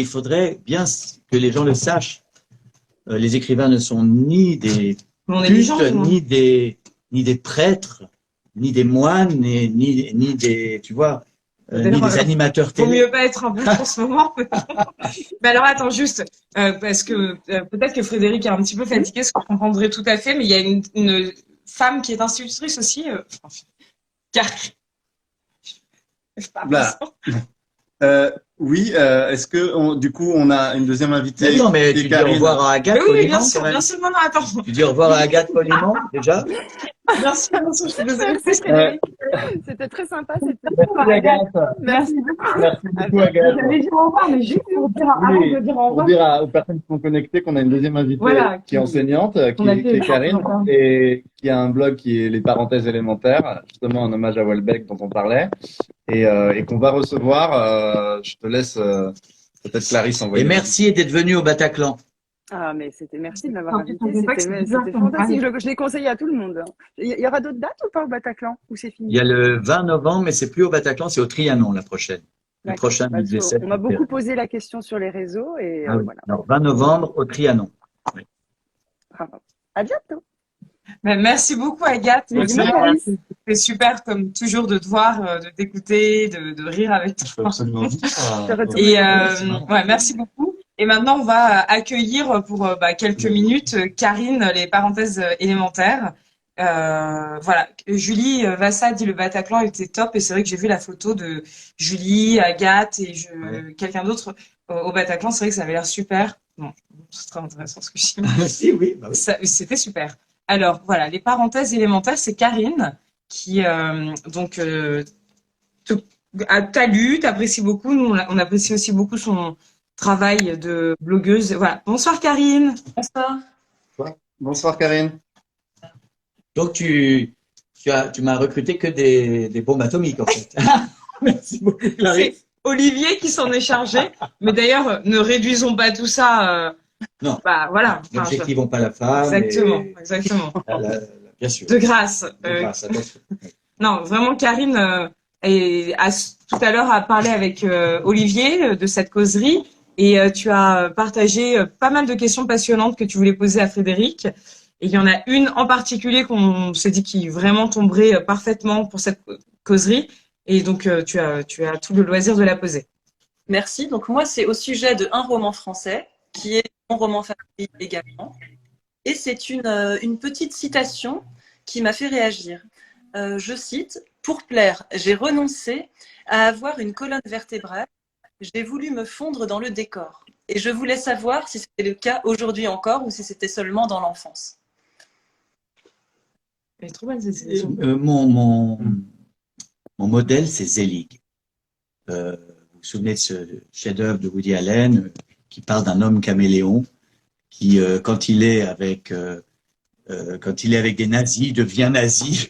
faudrait bien que les gens le sachent. Les écrivains ne sont ni des On est des gens, cultes, nous. ni des prêtres, ni des moines, ni des, tu vois, ni D'ailleurs, des animateurs Faut télé. mieux pas être un bouche en ce moment. Mais alors attends juste, parce que peut-être que Frédéric est un petit peu fatigué, ce que je comprendrais tout à fait, mais il y a une femme qui est institutrice aussi, car Bah, oui, est-ce que du coup on a une deuxième invitée Non, mais qui est tu dis au Karine. revoir à Agathe mais oui, poliment, bien sûr, quand même. bien sûr, non, attends, Tu dis au revoir à Agathe poliment, déjà. bien sûr, je suis désolée. Merci Frédéric. C'était très sympa. Merci Agathe. Merci beaucoup. Merci À beaucoup bientôt. Agathe. J'allais dire au revoir, mais juste pour dire, avant Oui, de dire au pour revoir, dire aux personnes qui sont connectées qu'on a une deuxième invitée Voilà, qui est enseignante, on a qui fait est Karine, enfin, et qui a un blog qui est Les Parenthèses élémentaires, justement un hommage à Welbeck dont on parlait, et qu'on va recevoir. Je te laisse peut-être Clarisse envoyer. Et merci d'être venu au Bataclan. Ah, mais merci de m'avoir en invité. fait, pas que c'est bizarre C'était comme fantastique. phrase. Je l'ai conseillé à tout le monde. Il y aura d'autres dates ou pas au Bataclan? Ou c'est Il fini? y a le 20 novembre, mais c'est plus au Bataclan, c'est au Trianon la prochaine. Le D'accord. prochain Parce musée qu'on m'a beaucoup posé la question sur les réseaux et Ah oui. voilà. Alors, 20 novembre au Trianon. Bravo. À bientôt. Ben, merci beaucoup, Agathe. Mais Merci. dis-moi, Clarisse. C'est super, comme toujours, de te voir, de t'écouter, de rire avec Je peux toi. absolument dire. Je retourne. Et Ouais, ouais, merci beaucoup. Et maintenant, on va accueillir pour quelques minutes Karine, les parenthèses élémentaires. Voilà, Julie Vassa dit le Bataclan était top et c'est vrai que j'ai vu la photo de Julie, Agathe et quelqu'un d'autre au Bataclan. C'est vrai que ça avait l'air super. Bon, c'est très intéressant ce que je dis. Si, oui. Bah oui. C'était super. Alors voilà, les parenthèses élémentaires, c'est Karine qui t'as lu, t'apprécies beaucoup. Nous, on apprécie aussi beaucoup son travail de blogueuse. Voilà. Bonsoir Karine. Bonsoir. Bonsoir. Bonsoir Karine. Donc, tu m'as recruté que des bombes atomiques, en fait. Merci beaucoup, Clarisse. C'est Olivier qui s'en est chargé. Mais d'ailleurs, ne réduisons pas tout ça. Non. Bah voilà. N'objectivons pas la femme. Exactement, et- exactement. Bien sûr. De grâce. De grâce, attention. Non, vraiment, Karine tout à l'heure a parlé avec Olivier de cette causerie et tu as partagé pas mal de questions passionnantes que tu voulais poser à Frédéric. Et il y en a une en particulier qu'on s'est dit qui vraiment tomberait parfaitement pour cette causerie. Et donc, tu as tout le loisir de la poser. Merci. Donc moi, c'est au sujet d'un roman français qui est mon roman favori également. Et c'est une petite citation qui m'a fait réagir. Je cite, « Pour plaire, j'ai renoncé à avoir une colonne vertébrale. J'ai voulu me fondre dans le décor. Et je voulais savoir si c'était le cas aujourd'hui encore ou si c'était seulement dans l'enfance. » Elle est trop belle cette citation. Mon modèle, c'est Zelig. Vous vous souvenez de ce chef-d'œuvre de Woody Allen qui parle d'un homme caméléon qui, quand il est avec des nazis, devient nazi.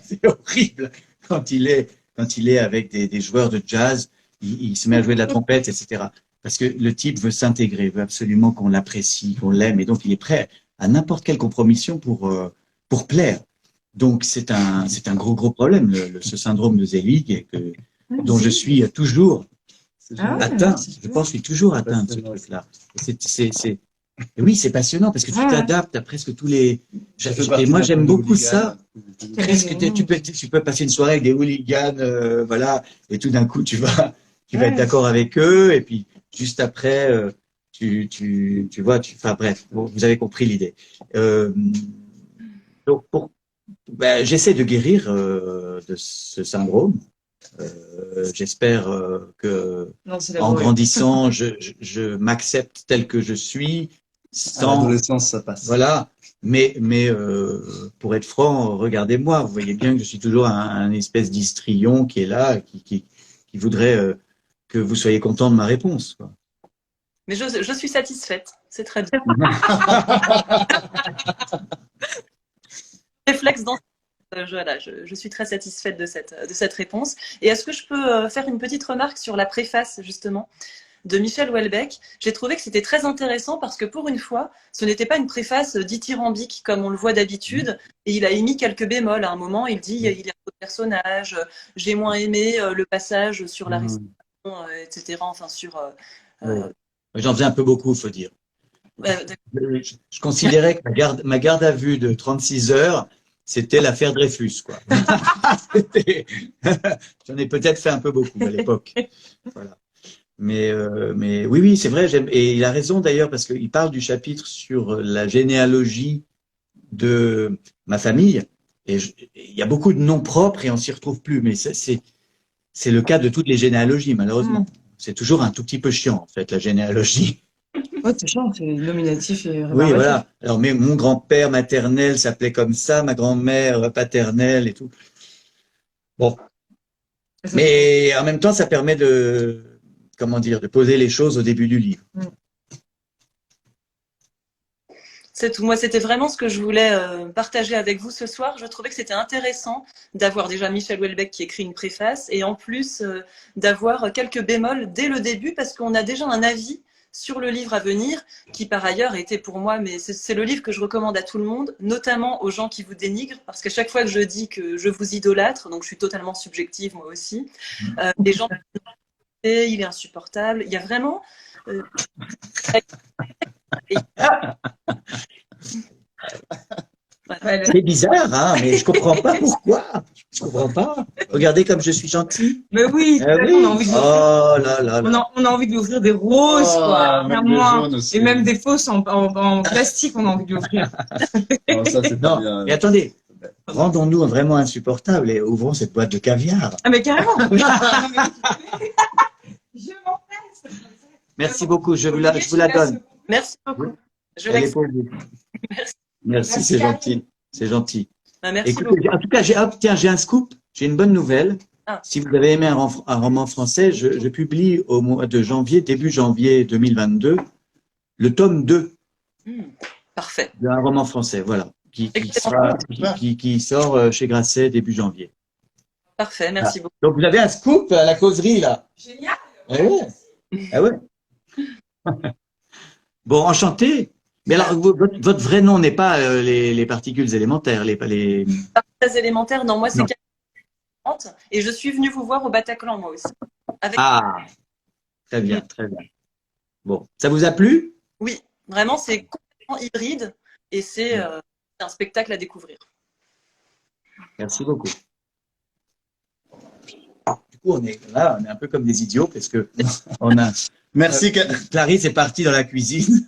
C'est horrible. Quand il est avec des joueurs de jazz, il se met à jouer de la trompette, etc. Parce que le type veut s'intégrer, veut absolument qu'on l'apprécie, qu'on l'aime, et donc il est prêt à n'importe quelle compromission pour plaire. Donc c'est un gros problème, ce syndrome de Zelig, dont je suis toujours atteint. Je pense que je suis toujours atteint de ce truc-là. Oui, c'est passionnant parce que tu t'adaptes à presque tous les. Et moi, j'aime beaucoup ça. Presque, tu peux passer une soirée avec des hooligans, voilà, et tout d'un coup, tu vas être d'accord avec eux, et puis juste après, tu vois, enfin bref, bon, vous avez compris l'idée. Donc, j'essaie de guérir de ce syndrome. J'espère que en grandissant, je m'accepte tel que je suis. À l'adolescence, ça passe. Voilà. Mais pour être franc, regardez-moi. Vous voyez bien que je suis toujours un espèce d'histrion qui est là, qui voudrait que vous soyez content de ma réponse, quoi. Mais je suis satisfaite. C'est très bien. Réflexe dans voilà, je suis très satisfaite de cette réponse. Et est-ce que je peux faire une petite remarque sur la préface, justement, de Michel Houellebecq? J'ai trouvé que c'était très intéressant parce que, pour une fois, ce n'était pas une préface dithyrambique comme on le voit d'habitude. Et il a émis quelques bémols. À un moment, il dit il y a trop de personnages, j'ai moins aimé le passage sur la respiration, etc. Enfin, sur... J'en faisais un peu beaucoup, il faut dire. Je considérais que ma garde à vue de 36 heures, c'était l'affaire Dreyfus, quoi. J'en ai peut-être fait un peu beaucoup à l'époque. Voilà. Mais oui, c'est vrai. Et il a raison d'ailleurs parce qu'il parle du chapitre sur la généalogie de ma famille. Et il y a beaucoup de noms propres et on s'y retrouve plus. Mais c'est le cas de toutes les généalogies, malheureusement. C'est toujours un tout petit peu chiant, en fait, la généalogie. Ouais, c'est chiant, c'est nominatif et rébarbatif. Oui, voilà. Alors, mon grand-père maternel s'appelait comme ça, ma grand-mère paternelle et tout. Bon. Mais en même temps, ça permet de poser les choses au début du livre. C'est tout. Moi, c'était vraiment ce que je voulais partager avec vous ce soir. Je trouvais que c'était intéressant d'avoir déjà Michel Houellebecq qui écrit une préface et en plus d'avoir quelques bémols dès le début parce qu'on a déjà un avis sur le livre à venir qui, par ailleurs, était pour moi, mais c'est le livre que je recommande à tout le monde, notamment aux gens qui vous dénigrent, parce qu'à chaque fois que je dis que je vous idolâtre, donc je suis totalement subjective moi aussi, les gens il est insupportable. Il y a vraiment... C'est bizarre, hein, mais je comprends pas pourquoi. Je comprends pas. Regardez comme je suis gentil. Mais oui, oui. On a envie de oh là là. on a envie de lui offrir des roses, quoi. Et même des fausses en plastique, on a envie de lui offrir. Non, ça, c'est pas bien. Mais attendez, rendons-nous vraiment insupportables et ouvrons cette boîte de caviar. Ah mais carrément. Je m'empresse. Merci beaucoup, je vous la donne. Merci beaucoup. Je Elle est pour vous. Merci, c'est gentil. C'est gentil. Merci écoutez, beaucoup. en tout cas, j'ai un scoop, j'ai une bonne nouvelle. Ah. Si vous avez aimé un roman français, je publie au mois de janvier, début janvier 2022, le tome 2. Parfait. d'un roman français, voilà, Excellent. qui sort chez Grasset début janvier. Parfait, merci beaucoup. Donc vous avez un scoop à la causerie là. Génial. Eh ouais. Ah ouais. Bon, enchanté. Mais alors, votre vrai nom n'est pas les particules élémentaires, les... Très élémentaire, non, moi c'est Non. Catherine et je suis venue vous voir au Bataclan, moi aussi. Avec... Ah, très bien, très bien. Bon, ça vous a plu? Oui, vraiment, c'est complètement hybride et c'est un spectacle à découvrir. Merci beaucoup. Du coup, on est un peu comme des idiots parce que on a Merci, Clarisse est partie dans la cuisine.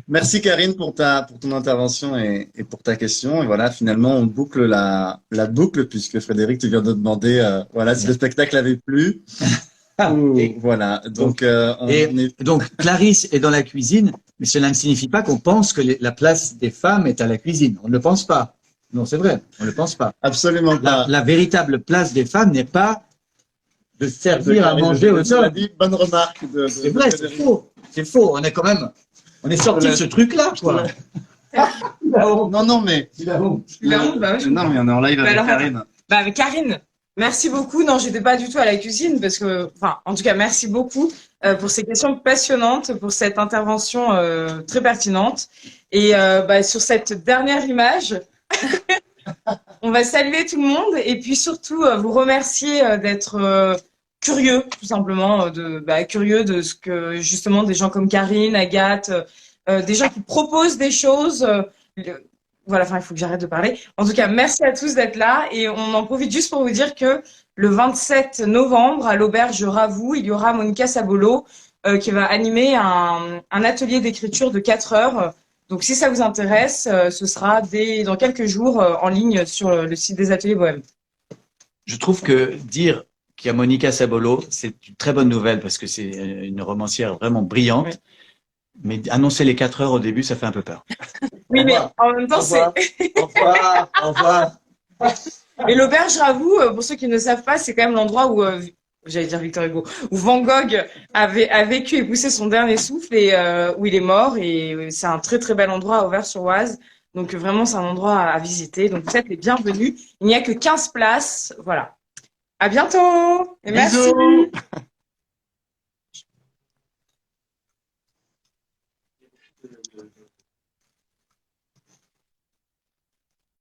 merci Karine pour ton intervention et pour ta question. Et voilà, finalement, on boucle la boucle puisque Frédéric, tu viens de demander, voilà, si le spectacle avait plu. Et Voilà. Donc, donc, Clarisse est dans la cuisine, mais cela ne signifie pas qu'on pense que la place des femmes est à la cuisine. On ne le pense pas. Non, c'est vrai, on ne le pense pas. absolument pas. La véritable place des femmes n'est pas de servir à manger aux hommes. Bonne remarque. C'est vrai, c'est faux. C'est faux. On est sorti de ce truc-là, quoi. Non, mais. Bah ouais, Non, mais on est en live avec alors, Karine. Bah, avec Karine, merci beaucoup. Non, j'étais pas du tout à la cuisine parce que, enfin, en tout cas, merci beaucoup pour ces questions passionnantes, pour cette intervention très pertinente. Et bah, sur cette dernière image, on va saluer tout le monde et puis surtout vous remercier d'être curieux, tout simplement, curieux de ce que justement des gens comme Karine, Agathe, des gens qui proposent des choses. Voilà, enfin, il faut que j'arrête de parler. En tout cas, merci à tous d'être là et on en profite juste pour vous dire que le 27 novembre, à l'Auberge Ravoux, il y aura Monica Sabolo qui va animer un atelier d'écriture de 4 heures. Donc, si ça vous intéresse, ce sera dans quelques jours en ligne sur le site des Ateliers Bohème. Je trouve que dire qu'il y a Monica Sabolo, c'est une très bonne nouvelle parce que c'est une romancière vraiment brillante. Oui. Mais annoncer les 4 heures au début, ça fait un peu peur. Oui, mais en même temps, Au revoir. Au revoir. Au revoir. Et l'Auberge Ravoux, pour ceux qui ne savent pas, c'est quand même l'endroit où, j'allais dire Victor Hugo, où Van Gogh a vécu et poussé son dernier souffle et où il est mort. Et c'est un très très bel endroit à Auvers-sur-Oise. Donc vraiment, c'est un endroit à visiter. Donc vous êtes les bienvenus. Il n'y a que 15 places. Voilà. À bientôt et merci. Bisous.